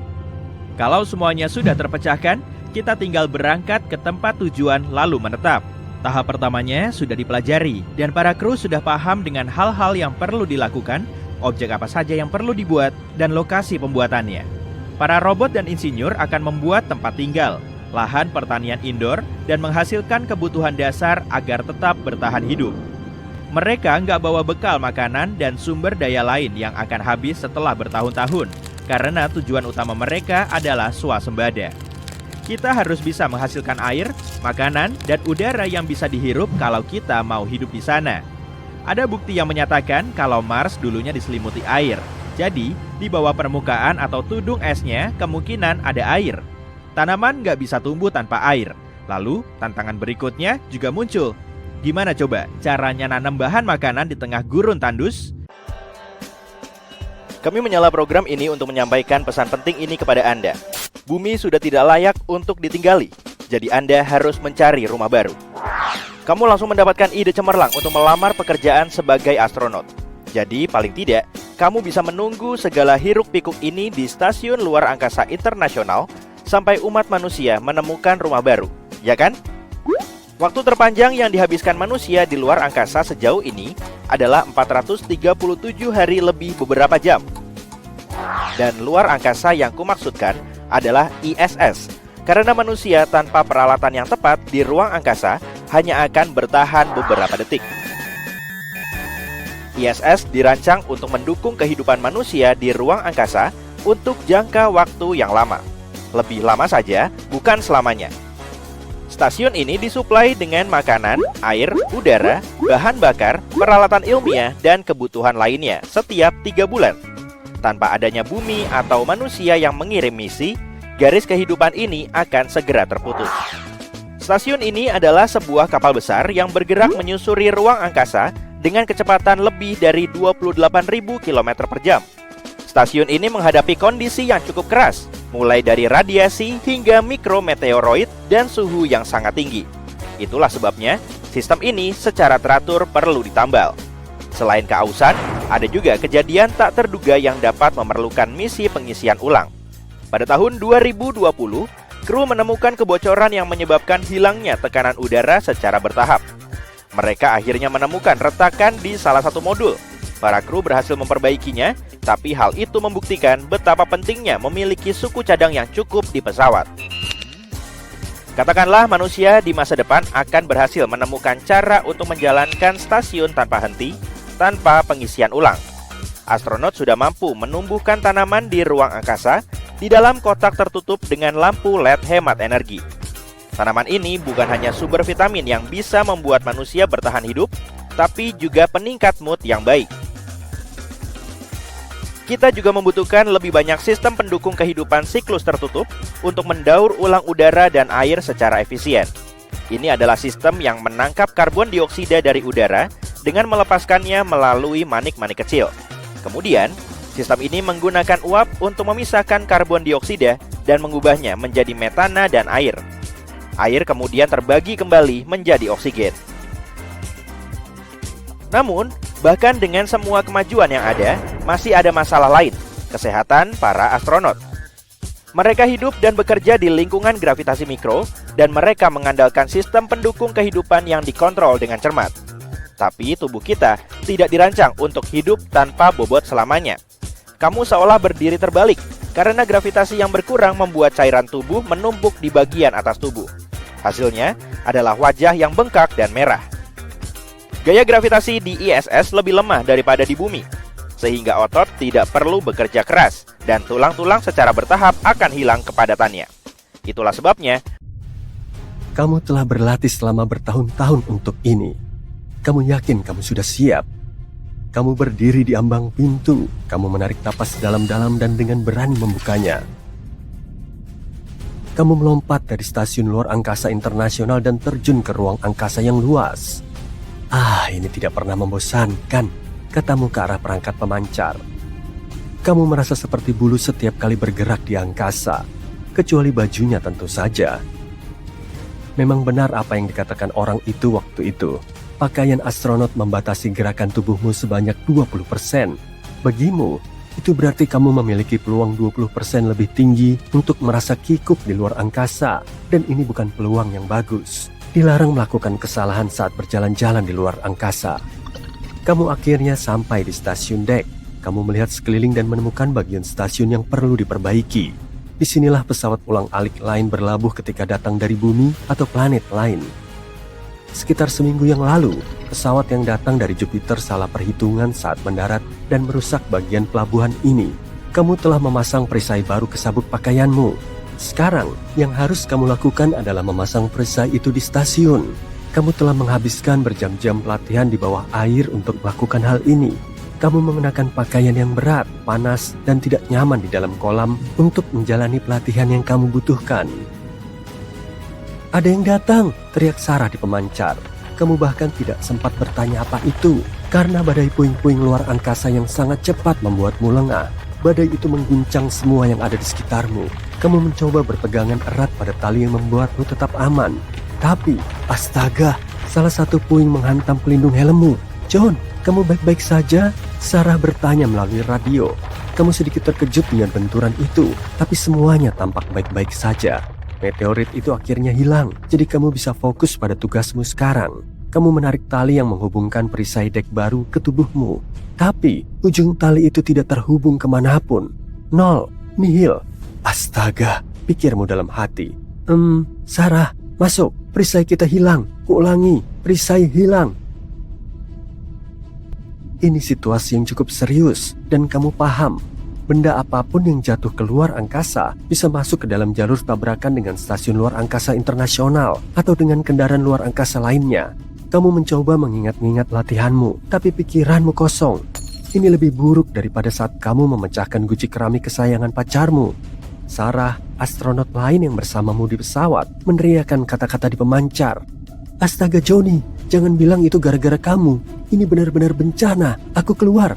Speaker 2: Kalau semuanya sudah terpecahkan, kita tinggal berangkat ke tempat tujuan lalu menetap. Tahap pertamanya sudah dipelajari dan para kru sudah paham dengan hal-hal yang perlu dilakukan, objek apa saja yang perlu dibuat, dan lokasi pembuatannya. Para robot dan insinyur akan membuat tempat tinggal, lahan pertanian indoor, dan menghasilkan kebutuhan dasar agar tetap bertahan hidup. Mereka nggak bawa bekal makanan dan sumber daya lain yang akan habis setelah bertahun-tahun, karena tujuan utama mereka adalah swasembada. Kita harus bisa menghasilkan air, makanan, dan udara yang bisa dihirup kalau kita mau hidup di sana. Ada bukti yang menyatakan kalau Mars dulunya diselimuti air. Jadi, di bawah permukaan atau tudung esnya kemungkinan ada air. Tanaman nggak bisa tumbuh tanpa air. Lalu, tantangan berikutnya juga muncul. Gimana coba caranya nanam bahan makanan di tengah gurun tandus?
Speaker 1: Kami menyala program ini untuk menyampaikan pesan penting ini kepada Anda. Bumi sudah tidak layak untuk ditinggali, jadi Anda harus mencari rumah baru. Kamu langsung mendapatkan ide cemerlang untuk melamar pekerjaan sebagai astronot. Jadi paling tidak, kamu bisa menunggu segala hiruk-pikuk ini di Stasiun Luar Angkasa Internasional sampai umat manusia menemukan rumah baru, ya kan? Waktu terpanjang yang dihabiskan manusia di luar angkasa sejauh ini adalah 437 hari lebih beberapa jam. Dan luar angkasa yang kumaksudkan adalah ISS, karena manusia tanpa peralatan yang tepat di ruang angkasa hanya akan bertahan beberapa detik. ISS dirancang untuk mendukung kehidupan manusia di ruang angkasa untuk jangka waktu yang lama. Lebih lama saja, bukan selamanya. Stasiun ini disuplai dengan makanan, air, udara, bahan bakar, peralatan ilmiah, dan kebutuhan lainnya setiap 3 bulan. Tanpa adanya bumi atau manusia yang mengirim misi, garis kehidupan ini akan segera terputus. Stasiun ini adalah sebuah kapal besar yang bergerak menyusuri ruang angkasa dengan kecepatan lebih dari 28.000 km per jam. Stasiun ini menghadapi kondisi yang cukup keras, mulai dari radiasi hingga mikrometeoroid dan suhu yang sangat tinggi. Itulah sebabnya sistem ini secara teratur perlu ditambal. Selain keausan, ada juga kejadian tak terduga yang dapat memerlukan misi pengisian ulang. Pada tahun 2020, kru menemukan kebocoran yang menyebabkan hilangnya tekanan udara secara bertahap. Mereka akhirnya menemukan retakan di salah satu modul. Para kru berhasil memperbaikinya, tapi hal itu membuktikan betapa pentingnya memiliki suku cadang yang cukup di pesawat. Katakanlah manusia di masa depan akan berhasil menemukan cara untuk menjalankan stasiun tanpa henti, tanpa pengisian ulang. Astronot sudah mampu menumbuhkan tanaman di ruang angkasa di dalam kotak tertutup dengan lampu LED hemat energi. Tanaman ini bukan hanya sumber vitamin yang bisa membuat manusia bertahan hidup, tapi juga peningkat mood yang baik. Kita juga membutuhkan lebih banyak sistem pendukung kehidupan siklus tertutup untuk mendaur ulang udara dan air secara efisien. Ini adalah sistem yang menangkap karbon dioksida dari udara dengan melepaskannya melalui manik-manik kecil. Kemudian, sistem ini menggunakan uap untuk memisahkan karbon dioksida dan mengubahnya menjadi metana dan air. Air kemudian terbagi kembali menjadi oksigen. Namun, bahkan dengan semua kemajuan yang ada, masih ada masalah lain, kesehatan para astronot. Mereka hidup dan bekerja di lingkungan gravitasi mikro, dan mereka mengandalkan sistem pendukung kehidupan yang dikontrol dengan cermat. Tapi tubuh kita tidak dirancang untuk hidup tanpa bobot selamanya. Kamu seolah berdiri terbalik, karena gravitasi yang berkurang membuat cairan tubuh menumpuk di bagian atas tubuh. Hasilnya adalah wajah yang bengkak dan merah. Gaya gravitasi di ISS lebih lemah daripada di bumi, sehingga otot tidak perlu bekerja keras, dan tulang-tulang secara bertahap akan hilang kepadatannya. Itulah sebabnya
Speaker 4: kamu telah berlatih selama bertahun-tahun untuk ini. Kamu yakin kamu sudah siap? Kamu berdiri di ambang pintu. Kamu menarik napas dalam-dalam dan dengan berani membukanya. Kamu melompat dari stasiun luar angkasa internasional dan terjun ke ruang angkasa yang luas. Ini tidak pernah membosankan, katamu ke arah perangkat pemancar. Kamu merasa seperti bulu setiap kali bergerak di angkasa, kecuali bajunya tentu saja. Memang benar apa yang dikatakan orang itu waktu itu. Pakaian astronot membatasi gerakan tubuhmu sebanyak 20%. Bagimu, itu berarti kamu memiliki peluang 20% lebih tinggi untuk merasa kikuk di luar angkasa. Dan ini bukan peluang yang bagus. Dilarang melakukan kesalahan saat berjalan-jalan di luar angkasa. Kamu akhirnya sampai di stasiun dek. Kamu melihat sekeliling dan menemukan bagian stasiun yang perlu diperbaiki. Disinilah pesawat ulang-alik lain berlabuh ketika datang dari bumi atau planet lain. Sekitar seminggu yang lalu, pesawat yang datang dari Jupiter salah perhitungan saat mendarat dan merusak bagian pelabuhan ini. Kamu telah memasang perisai baru ke sabuk pakaianmu. Sekarang, yang harus kamu lakukan adalah memasang perisai itu di stasiun. Kamu telah menghabiskan berjam-jam pelatihan di bawah air untuk melakukan hal ini. Kamu mengenakan pakaian yang berat, panas, dan tidak nyaman di dalam kolam untuk menjalani pelatihan yang kamu butuhkan. Ada yang datang, teriak Sarah di pemancar. Kamu bahkan tidak sempat bertanya apa itu, karena badai puing-puing luar angkasa yang sangat cepat membuatmu lengah. Badai itu mengguncang semua yang ada di sekitarmu. Kamu mencoba berpegangan erat pada tali yang membuatmu tetap aman. Tapi, astaga, salah satu puing menghantam pelindung helmmu. John, kamu baik-baik saja? Sarah bertanya melalui radio. Kamu sedikit terkejut dengan benturan itu, tapi semuanya tampak baik-baik saja. Meteorit itu akhirnya hilang, jadi kamu bisa fokus pada tugasmu sekarang. Kamu menarik tali yang menghubungkan perisai dek baru ke tubuhmu. Tapi, ujung tali itu tidak terhubung kemanapun. Nol, nihil. Astaga, pikirmu dalam hati. Sarah, masuk, perisai kita hilang. Kuulangi, perisai hilang. Ini situasi yang cukup serius, dan kamu paham. Benda apapun yang jatuh keluar angkasa bisa masuk ke dalam jalur tabrakan dengan stasiun luar angkasa internasional atau dengan kendaraan luar angkasa lainnya. Kamu mencoba mengingat-ingat latihanmu, tapi pikiranmu kosong. Ini lebih buruk daripada saat kamu memecahkan guci keramik kesayangan pacarmu. Sarah, astronot lain yang bersamamu di pesawat, meneriakkan kata-kata di pemancar. Astaga Johnny, jangan bilang itu gara-gara kamu. Ini benar-benar bencana. Aku keluar.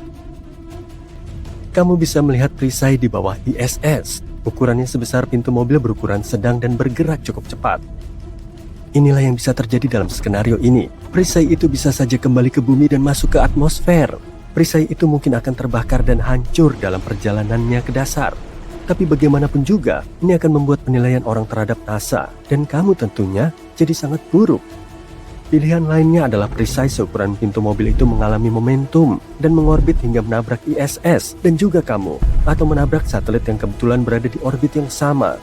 Speaker 4: Kamu bisa melihat perisai di bawah ISS. Ukurannya sebesar pintu mobil berukuran sedang dan bergerak cukup cepat. Inilah yang bisa terjadi dalam skenario ini. Perisai itu bisa saja kembali ke bumi dan masuk ke atmosfer. Perisai itu mungkin akan terbakar dan hancur dalam perjalanannya ke dasar. Tapi bagaimanapun juga, ini akan membuat penilaian orang terhadap NASA dan kamu tentunya jadi sangat buruk. Pilihan lainnya adalah perisai seukuran pintu mobil itu mengalami momentum dan mengorbit hingga menabrak ISS dan juga kamu, atau menabrak satelit yang kebetulan berada di orbit yang sama.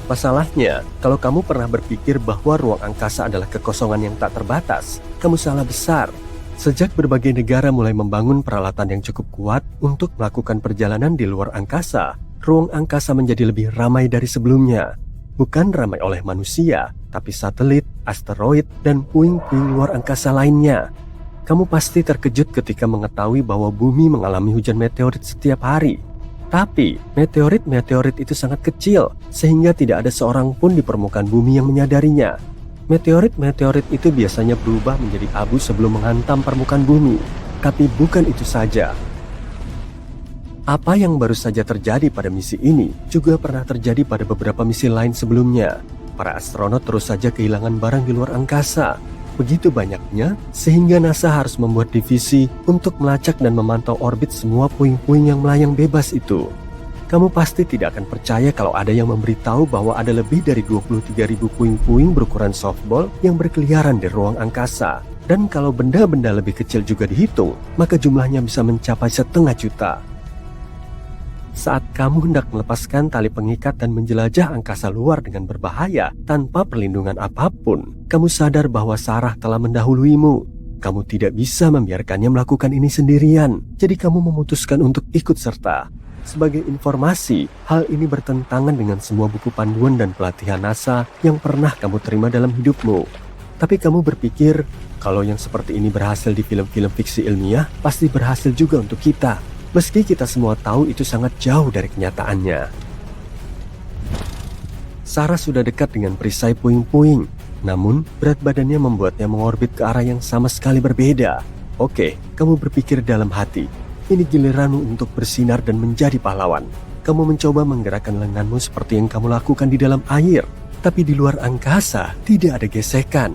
Speaker 4: Masalahnya, kalau kamu pernah berpikir bahwa ruang angkasa adalah kekosongan yang tak terbatas, kamu salah besar. Sejak berbagai negara mulai membangun peralatan yang cukup kuat untuk melakukan perjalanan di luar angkasa, ruang angkasa menjadi lebih ramai dari sebelumnya. Bukan ramai oleh manusia, tapi satelit, asteroid, dan puing-puing luar angkasa lainnya. Kamu pasti terkejut ketika mengetahui bahwa bumi mengalami hujan meteorit setiap hari. Tapi, meteorit-meteorit itu sangat kecil, sehingga tidak ada seorang pun di permukaan bumi yang menyadarinya. Meteorit-meteorit itu biasanya berubah menjadi abu sebelum menghantam permukaan bumi. Tapi bukan itu saja. Apa yang baru saja terjadi pada misi ini juga pernah terjadi pada beberapa misi lain sebelumnya. Para astronot terus saja kehilangan barang di luar angkasa. Begitu banyaknya, sehingga NASA harus membuat divisi untuk melacak dan memantau orbit semua puing-puing yang melayang bebas itu. Kamu pasti tidak akan percaya kalau ada yang memberitahu bahwa ada lebih dari 23.000 puing-puing berukuran softball yang berkeliaran di ruang angkasa. Dan kalau benda-benda lebih kecil juga dihitung, maka jumlahnya bisa mencapai 1,5 juta. Saat kamu hendak melepaskan tali pengikat dan menjelajah angkasa luar dengan berbahaya tanpa perlindungan apapun, kamu sadar bahwa Sarah telah mendahuluimu. Kamu tidak bisa membiarkannya melakukan ini sendirian, jadi kamu memutuskan untuk ikut serta. Sebagai informasi, hal ini bertentangan dengan semua buku panduan dan pelatihan NASA yang pernah kamu terima dalam hidupmu. Tapi kamu berpikir, kalau yang seperti ini berhasil di film-film fiksi ilmiah, pasti berhasil juga untuk kita. Meski kita semua tahu itu sangat jauh dari kenyataannya. Sarah sudah dekat dengan perisai puing-puing, namun berat badannya membuatnya mengorbit ke arah yang sama sekali berbeda. Oke, kamu berpikir dalam hati, ini giliranmu untuk bersinar dan menjadi pahlawan. Kamu mencoba menggerakkan lenganmu seperti yang kamu lakukan di dalam air. Tapi di luar angkasa tidak ada gesekan.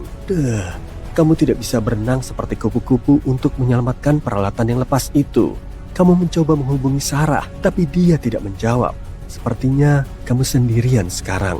Speaker 4: Kamu tidak bisa berenang seperti kupu-kupu untuk menyelamatkan peralatan yang lepas itu. Kamu mencoba menghubungi Sarah, tapi dia tidak menjawab. Sepertinya kamu sendirian sekarang.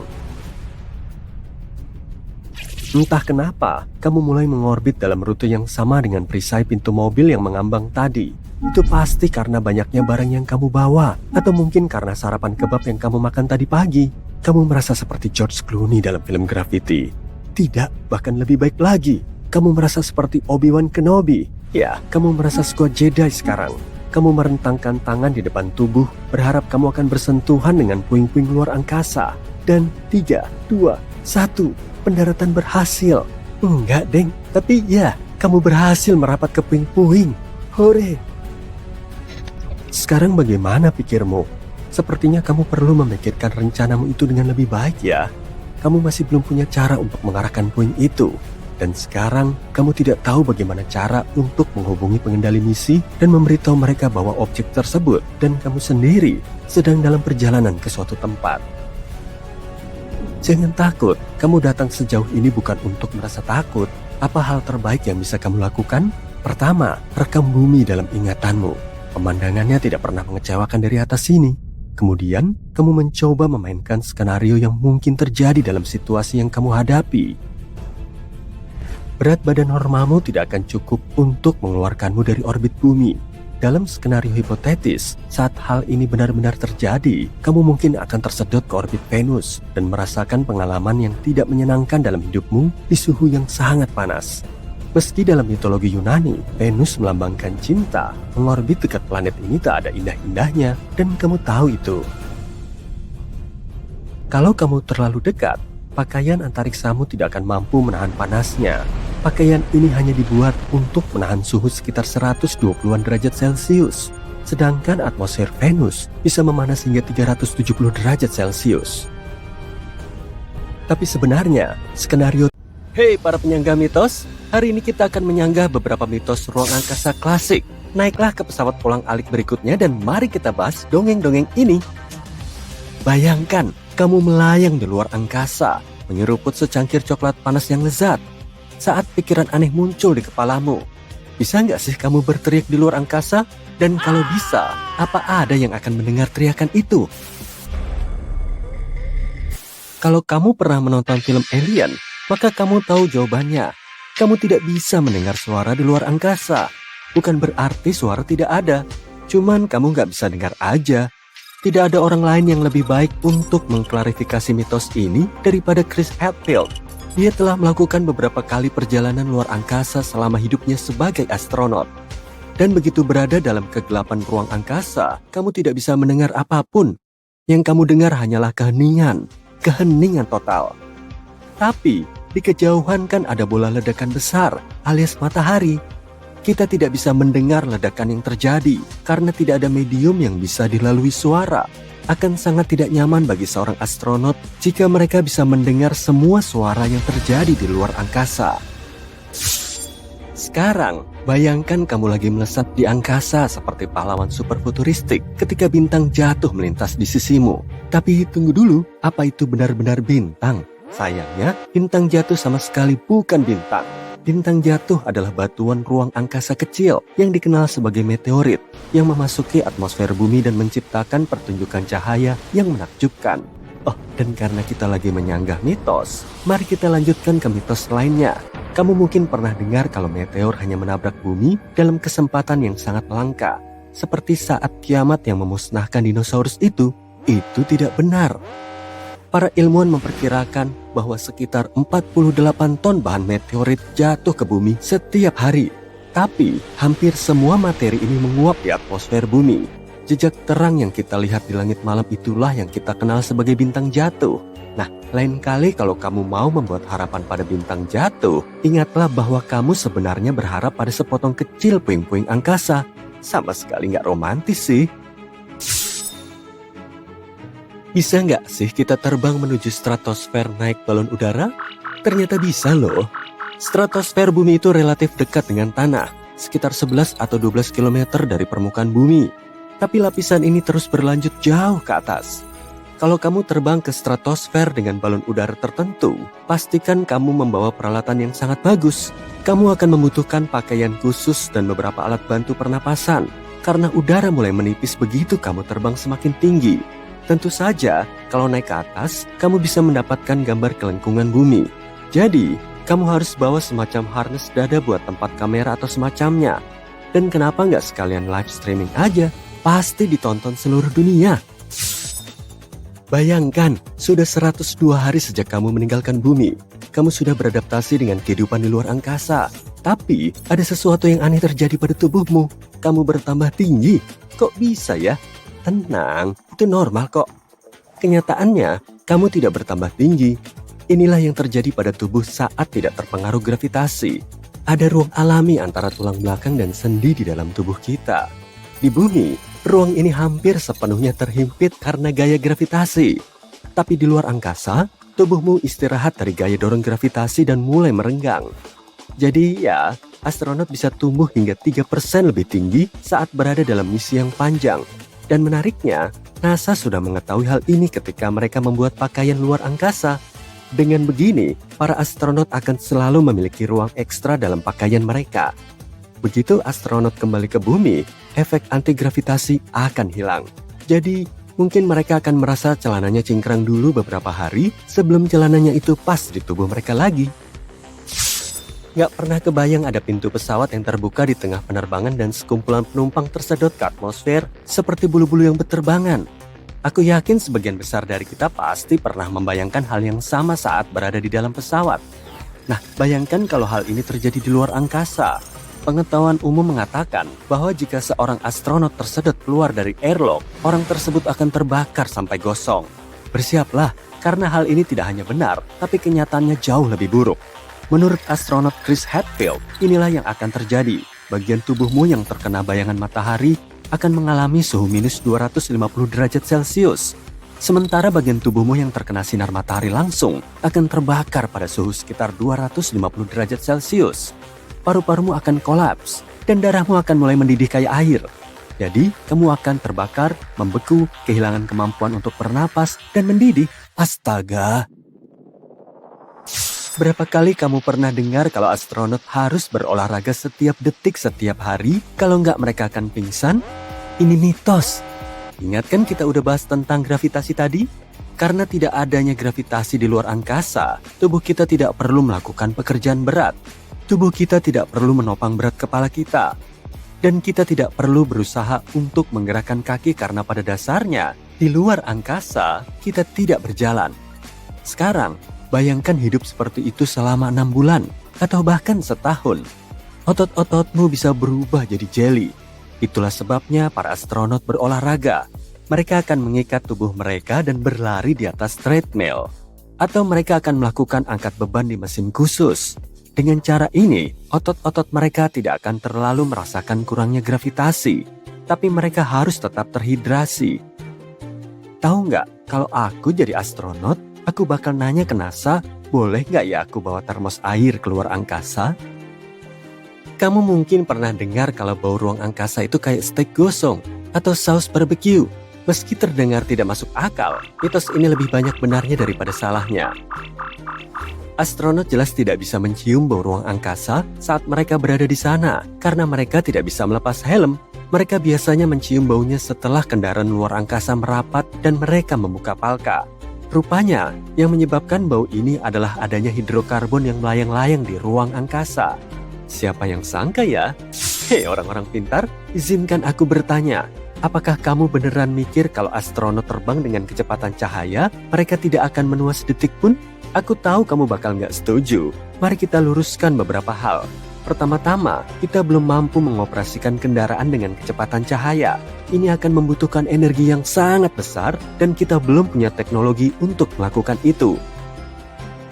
Speaker 4: Entah kenapa, kamu mulai mengorbit dalam rute yang sama dengan perisai pintu mobil yang mengambang tadi. Itu pasti karena banyaknya barang yang kamu bawa, atau mungkin karena sarapan kebab yang kamu makan tadi pagi. Kamu merasa seperti George Clooney dalam film Gravity. Tidak, bahkan lebih baik lagi. Kamu merasa seperti Obi-Wan Kenobi. Ya, kamu merasa Squad Jedi sekarang. Kamu merentangkan tangan di depan tubuh, berharap kamu akan bersentuhan dengan puing-puing luar angkasa. Dan 3, 2, 1, pendaratan berhasil. Enggak, Deng. Tapi ya, kamu berhasil merapat ke puing-puing. Hore! Sekarang bagaimana pikirmu? Sepertinya kamu perlu memikirkan rencanamu itu dengan lebih baik ya. Kamu masih belum punya cara untuk mengarahkan puing itu. Dan sekarang kamu tidak tahu bagaimana cara untuk menghubungi pengendali misi dan memberitahu mereka bahwa objek tersebut dan kamu sendiri sedang dalam perjalanan ke suatu tempat. Jangan takut, kamu datang sejauh ini bukan untuk merasa takut. Apa hal terbaik yang bisa kamu lakukan? Pertama, rekam bumi dalam ingatanmu. Pemandangannya tidak pernah mengecewakan dari atas sini. Kemudian, kamu mencoba memainkan skenario yang mungkin terjadi dalam situasi yang kamu hadapi. Berat badan normalmu tidak akan cukup untuk mengeluarkanmu dari orbit bumi. Dalam skenario hipotetis, saat hal ini benar-benar terjadi, kamu mungkin akan tersedot ke orbit Venus dan merasakan pengalaman yang tidak menyenangkan dalam hidupmu di suhu yang sangat panas. Meski dalam mitologi Yunani, Venus melambangkan cinta, mengorbit dekat planet ini tak ada indah-indahnya, dan kamu tahu itu. Kalau kamu terlalu dekat, pakaian antariksamu tidak akan mampu menahan panasnya. Pakaian ini hanya dibuat untuk menahan suhu sekitar 120-an derajat Celcius. Sedangkan atmosfer Venus bisa memanas hingga 370 derajat Celcius. Tapi sebenarnya, skenario... Hei para penyangga mitos, hari ini kita akan menyanggah beberapa mitos ruang angkasa klasik. Naiklah ke pesawat kolang-alik berikutnya dan mari kita bahas dongeng-dongeng ini. Bayangkan, kamu melayang di luar angkasa, menyeruput secangkir coklat panas yang lezat. Saat pikiran aneh muncul di kepalamu, bisa nggak sih kamu berteriak di luar angkasa? Dan kalau bisa, apa ada yang akan mendengar teriakan itu? Kalau kamu pernah menonton film Alien, maka kamu tahu jawabannya. Kamu tidak bisa mendengar suara di luar angkasa. Bukan berarti suara tidak ada, cuman kamu nggak bisa dengar aja. Tidak ada orang lain yang lebih baik untuk mengklarifikasi mitos ini daripada Chris Hadfield. Dia telah melakukan beberapa kali perjalanan luar angkasa selama hidupnya sebagai astronot. Dan begitu berada dalam kegelapan ruang angkasa, kamu tidak bisa mendengar apapun. Yang kamu dengar hanyalah keheningan total. Tapi, di kejauhan kan ada bola ledakan besar, alias matahari. Kita tidak bisa mendengar ledakan yang terjadi, karena tidak ada medium yang bisa dilalui suara. Akan sangat tidak nyaman bagi seorang astronot jika mereka bisa mendengar semua suara yang terjadi di luar angkasa. Sekarang, bayangkan kamu lagi melesat di angkasa seperti pahlawan super futuristik ketika bintang jatuh melintas di sisimu. Tapi tunggu dulu, apa itu benar-benar bintang? Sayangnya, bintang jatuh sama sekali bukan bintang. Bintang jatuh adalah batuan ruang angkasa kecil yang dikenal sebagai meteorit yang memasuki atmosfer bumi dan menciptakan pertunjukan cahaya yang menakjubkan. Oh, dan karena kita lagi menyanggah mitos, mari kita lanjutkan ke mitos lainnya. Kamu mungkin pernah dengar kalau meteor hanya menabrak bumi dalam kesempatan yang sangat langka. Seperti saat kiamat yang memusnahkan dinosaurus itu tidak benar. Para ilmuwan memperkirakan bahwa sekitar 48 ton bahan meteorit jatuh ke bumi setiap hari. Tapi, hampir semua materi ini menguap di atmosfer bumi. Jejak terang yang kita lihat di langit malam itulah yang kita kenal sebagai bintang jatuh. Nah, lain kali kalau kamu mau membuat harapan pada bintang jatuh, ingatlah bahwa kamu sebenarnya berharap pada sepotong kecil puing-puing angkasa. Sama sekali nggak romantis sih. Bisa nggak sih kita terbang menuju stratosfer naik balon udara? Ternyata bisa loh. Stratosfer bumi itu relatif dekat dengan tanah, sekitar 11 atau 12 km dari permukaan bumi. Tapi lapisan ini terus berlanjut jauh ke atas. Kalau kamu terbang ke stratosfer dengan balon udara tertentu, pastikan kamu membawa peralatan yang sangat bagus. Kamu akan membutuhkan pakaian khusus dan beberapa alat bantu pernapasan, karena udara mulai menipis begitu kamu terbang semakin tinggi. Tentu saja, kalau naik ke atas, kamu bisa mendapatkan gambar kelengkungan bumi. Jadi, kamu harus bawa semacam harness dada buat tempat kamera atau semacamnya. Dan kenapa nggak sekalian live streaming aja? Pasti ditonton seluruh dunia. Bayangkan, sudah 102 hari sejak kamu meninggalkan bumi. Kamu sudah beradaptasi dengan kehidupan di luar angkasa. Tapi, ada sesuatu yang aneh terjadi pada tubuhmu. Kamu bertambah tinggi. Kok bisa ya? Tenang, itu normal kok. Kenyataannya, kamu tidak bertambah tinggi. Inilah yang terjadi pada tubuh saat tidak terpengaruh gravitasi. Ada ruang alami antara tulang belakang dan sendi di dalam tubuh kita. Di bumi, ruang ini hampir sepenuhnya terhimpit karena gaya gravitasi. Tapi di luar angkasa, tubuhmu istirahat dari gaya dorong gravitasi dan mulai merenggang. Jadi ya, astronot bisa tumbuh hingga 3% lebih tinggi saat berada dalam misi yang panjang. Dan menariknya, NASA sudah mengetahui hal ini ketika mereka membuat pakaian luar angkasa. Dengan begini, para astronot akan selalu memiliki ruang ekstra dalam pakaian mereka. Begitu astronot kembali ke bumi, efek anti-gravitasi akan hilang. Jadi, mungkin mereka akan merasa celananya cingkrang dulu beberapa hari sebelum celananya itu pas di tubuh mereka lagi. Gak pernah kebayang ada pintu pesawat yang terbuka di tengah penerbangan dan sekumpulan penumpang tersedot ke atmosfer seperti bulu-bulu yang berterbangan. Aku yakin sebagian besar dari kita pasti pernah membayangkan hal yang sama saat berada di dalam pesawat. Nah, bayangkan kalau hal ini terjadi di luar angkasa. Pengetahuan umum mengatakan bahwa jika seorang astronot tersedot keluar dari airlock, orang tersebut akan terbakar sampai gosong. Bersiaplah, karena hal ini tidak hanya benar, tapi kenyataannya jauh lebih buruk. Menurut astronot Chris Hadfield, inilah yang akan terjadi. Bagian tubuhmu yang terkena bayangan matahari akan mengalami suhu minus 250 derajat Celcius. Sementara bagian tubuhmu yang terkena sinar matahari langsung akan terbakar pada suhu sekitar 250 derajat Celcius. Paru-parumu akan kolaps dan darahmu akan mulai mendidih kayak air. Jadi, kamu akan terbakar, membeku, kehilangan kemampuan untuk bernapas, dan mendidih. Astaga! Berapa kali kamu pernah dengar kalau astronot harus berolahraga setiap detik setiap hari? Kalau nggak mereka akan pingsan? Ini mitos. Ingat kan kita udah bahas tentang gravitasi tadi? Karena tidak adanya gravitasi di luar angkasa, tubuh kita tidak perlu melakukan pekerjaan berat. Tubuh kita tidak perlu menopang berat kepala kita. Dan kita tidak perlu berusaha untuk menggerakkan kaki karena pada dasarnya, di luar angkasa, kita tidak berjalan. Sekarang, bayangkan hidup seperti itu selama 6 bulan, atau bahkan setahun. Otot-ototmu bisa berubah jadi jeli. Itulah sebabnya para astronot berolahraga. Mereka akan mengikat tubuh mereka dan berlari di atas treadmill. Atau mereka akan melakukan angkat beban di mesin khusus. Dengan cara ini, otot-otot mereka tidak akan terlalu merasakan kurangnya gravitasi, tapi mereka harus tetap terhidrasi. Tahu nggak, kalau aku jadi astronot, aku bakal nanya ke NASA, boleh nggak ya aku bawa termos air keluar angkasa? Kamu mungkin pernah dengar kalau bau ruang angkasa itu kayak steak gosong atau saus barbecue. Meski terdengar tidak masuk akal, mitos ini lebih banyak benarnya daripada salahnya. Astronot jelas tidak bisa mencium bau ruang angkasa saat mereka berada di sana karena mereka tidak bisa melepas helm. Mereka biasanya mencium baunya setelah kendaraan luar angkasa merapat dan mereka membuka palka. Rupanya, yang menyebabkan bau ini adalah adanya hidrokarbon yang melayang-layang di ruang angkasa. Siapa yang sangka ya? Hei orang-orang pintar, izinkan aku bertanya. Apakah kamu beneran mikir kalau astronot terbang dengan kecepatan cahaya, mereka tidak akan menua sedetik pun? Aku tahu kamu bakal nggak setuju. Mari kita luruskan beberapa hal. Pertama-tama, kita belum mampu mengoperasikan kendaraan dengan kecepatan cahaya. Ini akan membutuhkan energi yang sangat besar dan kita belum punya teknologi untuk melakukan itu.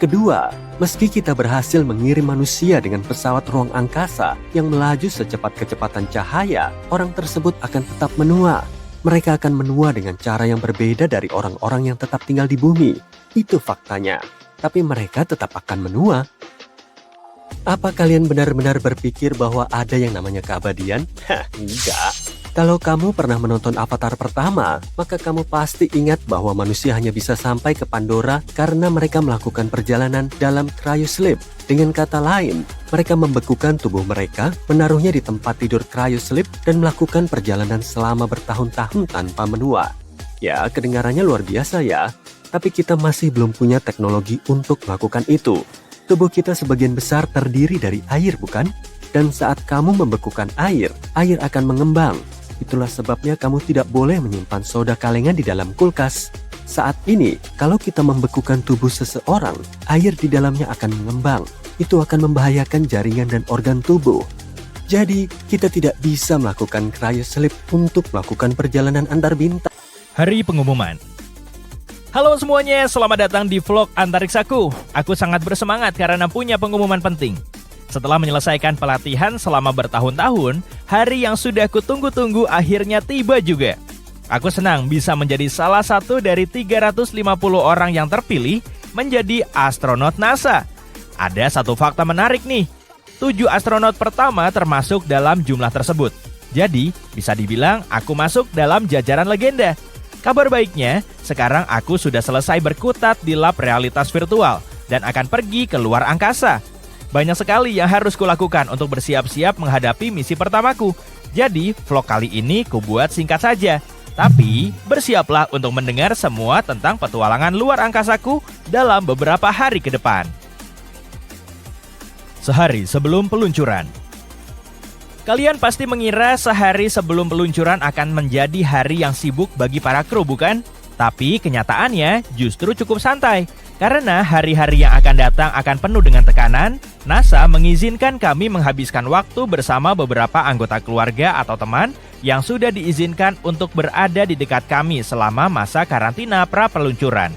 Speaker 4: Kedua, meski kita berhasil mengirim manusia dengan pesawat ruang angkasa yang melaju secepat kecepatan cahaya, orang tersebut akan tetap menua. Mereka akan menua dengan cara yang berbeda dari orang-orang yang tetap tinggal di bumi. Itu faktanya. Tapi mereka tetap akan menua. Apa kalian benar-benar berpikir bahwa ada yang namanya keabadian? Hah, enggak. Kalau kamu pernah menonton Avatar pertama, maka kamu pasti ingat bahwa manusia hanya bisa sampai ke Pandora karena mereka melakukan perjalanan dalam cryosleep. Dengan kata lain, mereka membekukan tubuh mereka, menaruhnya di tempat tidur cryosleep, dan melakukan perjalanan selama bertahun-tahun tanpa menua. Ya, kedengarannya luar biasa ya. Tapi kita masih belum punya teknologi untuk melakukan itu. Tubuh kita sebagian besar terdiri dari air, bukan? Dan saat kamu membekukan air, air akan mengembang. Itulah sebabnya kamu tidak boleh menyimpan soda kalengan di dalam kulkas. Saat ini, kalau kita membekukan tubuh seseorang, air di dalamnya akan mengembang. Itu akan membahayakan jaringan dan organ tubuh. Jadi, kita tidak bisa melakukan cryosleep untuk melakukan perjalanan antar bintang.
Speaker 2: Hari pengumuman. Halo semuanya, selamat datang di vlog Antariksaku. Aku sangat bersemangat karena punya pengumuman penting. Setelah menyelesaikan pelatihan selama bertahun-tahun, hari yang sudah kutunggu-tunggu akhirnya tiba juga. Aku senang bisa menjadi salah satu dari 350 orang yang terpilih menjadi astronot NASA. Ada satu fakta menarik nih. 7 astronot pertama termasuk dalam jumlah tersebut. Jadi, bisa dibilang aku masuk dalam jajaran legenda. Kabar baiknya, sekarang aku sudah selesai berkutat di lab realitas virtual dan akan pergi ke luar angkasa. Banyak sekali yang harus kulakukan untuk bersiap-siap menghadapi misi pertamaku. Jadi, vlog kali ini kubuat singkat saja. Tapi, bersiaplah untuk mendengar semua tentang petualangan luar angkasaku dalam beberapa hari ke depan. Sehari sebelum peluncuran. Kalian pasti mengira sehari sebelum peluncuran akan menjadi hari yang sibuk bagi para kru, bukan? Tapi kenyataannya justru cukup santai. Karena hari-hari yang akan datang akan penuh dengan tekanan, NASA mengizinkan kami menghabiskan waktu bersama beberapa anggota keluarga atau teman yang sudah diizinkan untuk berada di dekat kami selama masa karantina pra-peluncuran.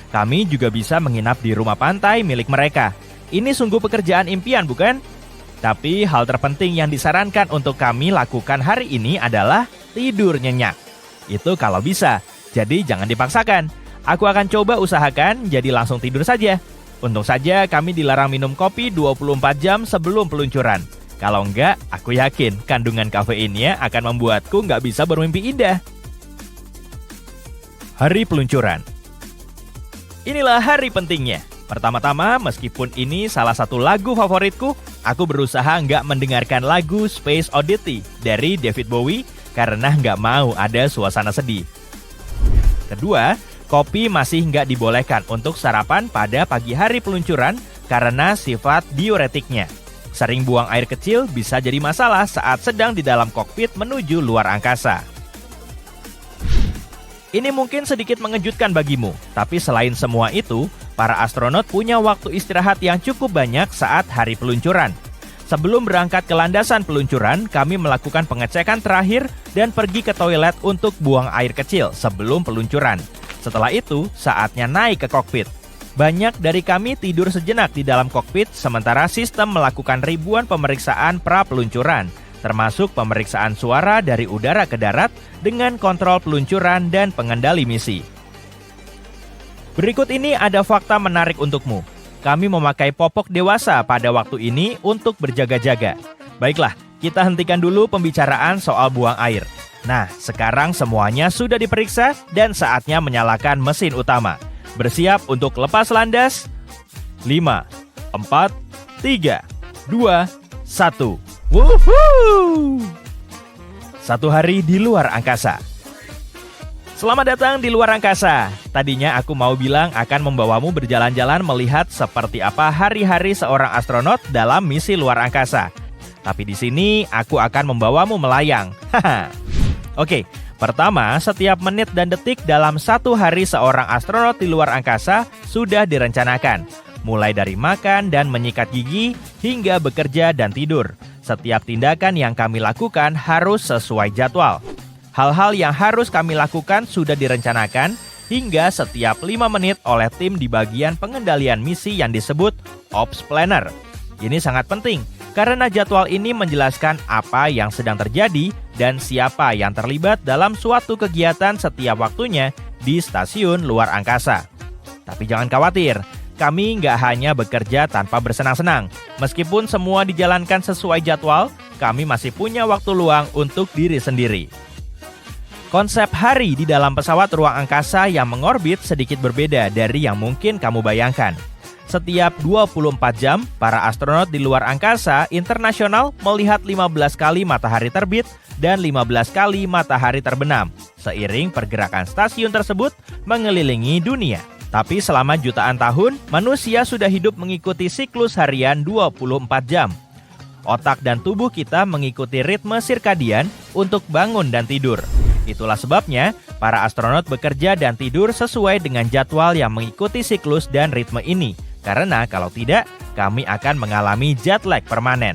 Speaker 2: Kami juga bisa menginap di rumah pantai milik mereka. Ini sungguh pekerjaan impian, bukan? Tapi hal terpenting yang disarankan untuk kami lakukan hari ini adalah tidur nyenyak. Itu kalau bisa, jadi jangan dipaksakan. Aku akan coba usahakan, jadi langsung tidur saja. Untung saja kami dilarang minum kopi 24 jam sebelum peluncuran. Kalau enggak, aku yakin kandungan kafeinnya akan membuatku nggak bisa bermimpi indah. Hari peluncuran. Inilah hari pentingnya. Pertama-tama, meskipun ini salah satu lagu favoritku, aku berusaha nggak mendengarkan lagu Space Oddity dari David Bowie karena nggak mau ada suasana sedih. Kedua, kopi masih nggak dibolehkan untuk sarapan pada pagi hari peluncuran karena sifat diuretiknya. Sering buang air kecil bisa jadi masalah saat sedang di dalam kokpit menuju luar angkasa. Ini mungkin sedikit mengejutkan bagimu, tapi selain semua itu, para astronot punya waktu istirahat yang cukup banyak saat hari peluncuran. Sebelum berangkat ke landasan peluncuran, kami melakukan pengecekan terakhir dan pergi ke toilet untuk buang air kecil sebelum peluncuran. Setelah itu, saatnya naik ke kokpit. Banyak dari kami tidur sejenak di dalam kokpit, sementara sistem melakukan ribuan pemeriksaan pra-peluncuran, termasuk pemeriksaan suara dari udara ke darat dengan kontrol peluncuran dan pengendali misi. Berikut ini ada fakta menarik untukmu. Kami memakai popok dewasa pada waktu ini untuk berjaga-jaga. Baiklah, kita hentikan dulu pembicaraan soal buang air. Nah, sekarang semuanya sudah diperiksa dan saatnya menyalakan mesin utama. Bersiap untuk lepas landas. 5, 4, 3, 2, 1. Wuhuu! Satu hari di luar angkasa. Selamat datang di luar angkasa. Tadinya aku mau bilang akan membawamu berjalan-jalan melihat seperti apa hari-hari seorang astronot dalam misi luar angkasa. Tapi di sini aku akan membawamu melayang. Haha. Oke, pertama, setiap menit dan detik dalam satu hari seorang astronot di luar angkasa sudah direncanakan. Mulai dari makan dan menyikat gigi, hingga bekerja dan tidur. Setiap tindakan yang kami lakukan harus sesuai jadwal. Hal-hal yang harus kami lakukan sudah direncanakan hingga setiap 5 menit oleh tim di bagian pengendalian misi yang disebut Ops Planner. Ini sangat penting, karena jadwal ini menjelaskan apa yang sedang terjadi dan siapa yang terlibat dalam suatu kegiatan setiap waktunya di stasiun luar angkasa. Tapi jangan khawatir, kami nggak hanya bekerja tanpa bersenang-senang. Meskipun semua dijalankan sesuai jadwal, kami masih punya waktu luang untuk diri sendiri. Konsep hari di dalam pesawat ruang angkasa yang mengorbit sedikit berbeda dari yang mungkin kamu bayangkan. Setiap 24 jam, para astronot di luar angkasa internasional melihat 15 kali matahari terbit dan 15 kali matahari terbenam, seiring pergerakan stasiun tersebut mengelilingi dunia. Tapi selama jutaan tahun, manusia sudah hidup mengikuti siklus harian 24 jam. Otak dan tubuh kita mengikuti ritme sirkadian untuk bangun dan tidur. Itulah sebabnya, para astronot bekerja dan tidur sesuai dengan jadwal yang mengikuti siklus dan ritme ini. Karena kalau tidak, kami akan mengalami jet lag permanen.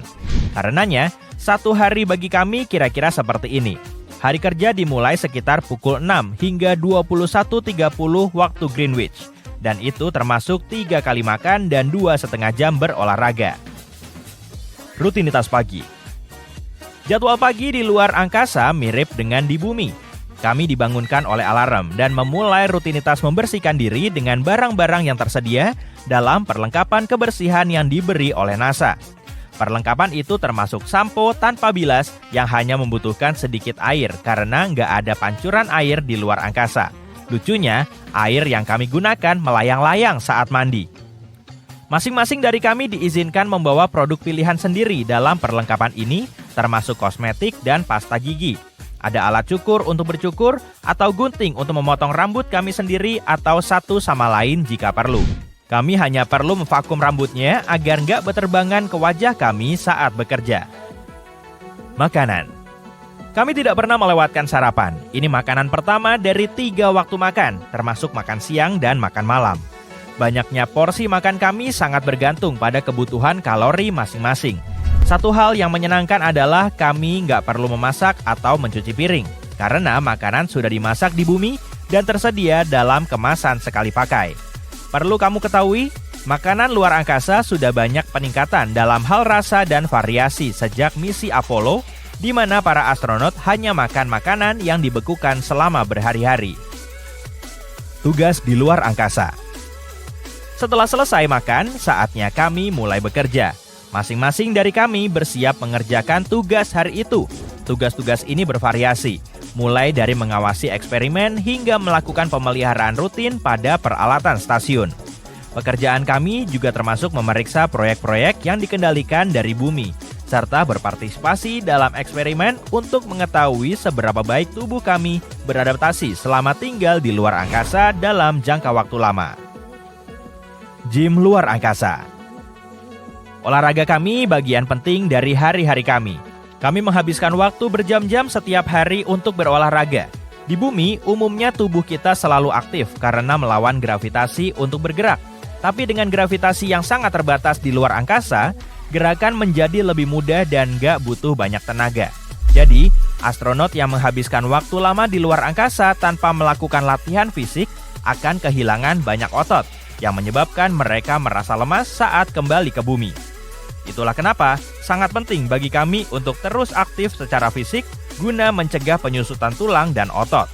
Speaker 2: Karenanya, satu hari bagi kami kira-kira seperti ini. Hari kerja dimulai sekitar pukul 6 hingga 21.30 waktu Greenwich. Dan itu termasuk 3 kali makan dan 2,5 jam berolahraga. Rutinitas pagi. Jadwal pagi di luar angkasa mirip dengan di bumi. Kami dibangunkan oleh alarm dan memulai rutinitas membersihkan diri dengan barang-barang yang tersedia dalam perlengkapan kebersihan yang diberi oleh NASA. Perlengkapan itu termasuk sampo tanpa bilas yang hanya membutuhkan sedikit air karena nggak ada pancuran air di luar angkasa. Lucunya, air yang kami gunakan melayang-layang saat mandi. Masing-masing dari kami diizinkan membawa produk pilihan sendiri dalam perlengkapan ini, termasuk kosmetik dan pasta gigi. Ada alat cukur untuk bercukur atau gunting untuk memotong rambut kami sendiri atau satu sama lain jika perlu. Kami hanya perlu memvakum rambutnya agar nggak berterbangan ke wajah kami saat bekerja. Makanan. Kami tidak pernah melewatkan sarapan. Ini makanan pertama dari 3 waktu makan, termasuk makan siang dan makan malam. Banyaknya porsi makan kami sangat bergantung pada kebutuhan kalori masing-masing. Satu hal yang menyenangkan adalah kami nggak perlu memasak atau mencuci piring, karena makanan sudah dimasak di bumi dan tersedia dalam kemasan sekali pakai. Perlu kamu ketahui, makanan luar angkasa sudah banyak peningkatan dalam hal rasa dan variasi sejak misi Apollo, di mana para astronot hanya makan makanan yang dibekukan selama berhari-hari. Tugas di luar angkasa. Setelah selesai makan, saatnya kami mulai bekerja. Masing-masing dari kami bersiap mengerjakan tugas hari itu. Tugas-tugas ini bervariasi, mulai dari mengawasi eksperimen hingga melakukan pemeliharaan rutin pada peralatan stasiun. Pekerjaan kami juga termasuk memeriksa proyek-proyek yang dikendalikan dari bumi, serta berpartisipasi dalam eksperimen untuk mengetahui seberapa baik tubuh kami beradaptasi selama tinggal di luar angkasa dalam jangka waktu lama. Gym luar angkasa. Olahraga kami bagian penting dari hari-hari kami. Kami menghabiskan waktu berjam-jam setiap hari untuk berolahraga. Di bumi, umumnya tubuh kita selalu aktif karena melawan gravitasi untuk bergerak. Tapi dengan gravitasi yang sangat terbatas di luar angkasa, gerakan menjadi lebih mudah dan gak butuh banyak tenaga. Jadi, astronot yang menghabiskan waktu lama di luar angkasa tanpa melakukan latihan fisik akan kehilangan banyak otot, yang menyebabkan mereka merasa lemas saat kembali ke bumi. Itulah kenapa sangat penting bagi kami untuk terus aktif secara fisik guna mencegah penyusutan tulang dan otot.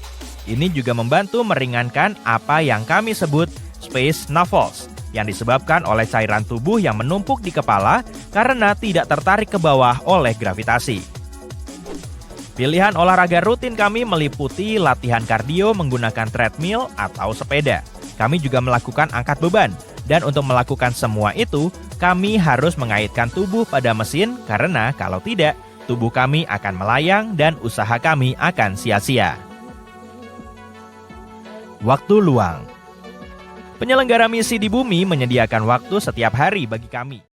Speaker 2: Ini juga membantu meringankan apa yang kami sebut space snuffles, yang disebabkan oleh cairan tubuh yang menumpuk di kepala karena tidak tertarik ke bawah oleh gravitasi. Pilihan olahraga rutin kami meliputi latihan kardio menggunakan treadmill atau sepeda. Kami juga melakukan angkat beban, dan untuk melakukan semua itu, kami harus mengaitkan tubuh pada mesin karena kalau tidak, tubuh kami akan melayang dan usaha kami akan sia-sia. Waktu luang. Penyelenggara misi di bumi menyediakan waktu setiap hari bagi kami.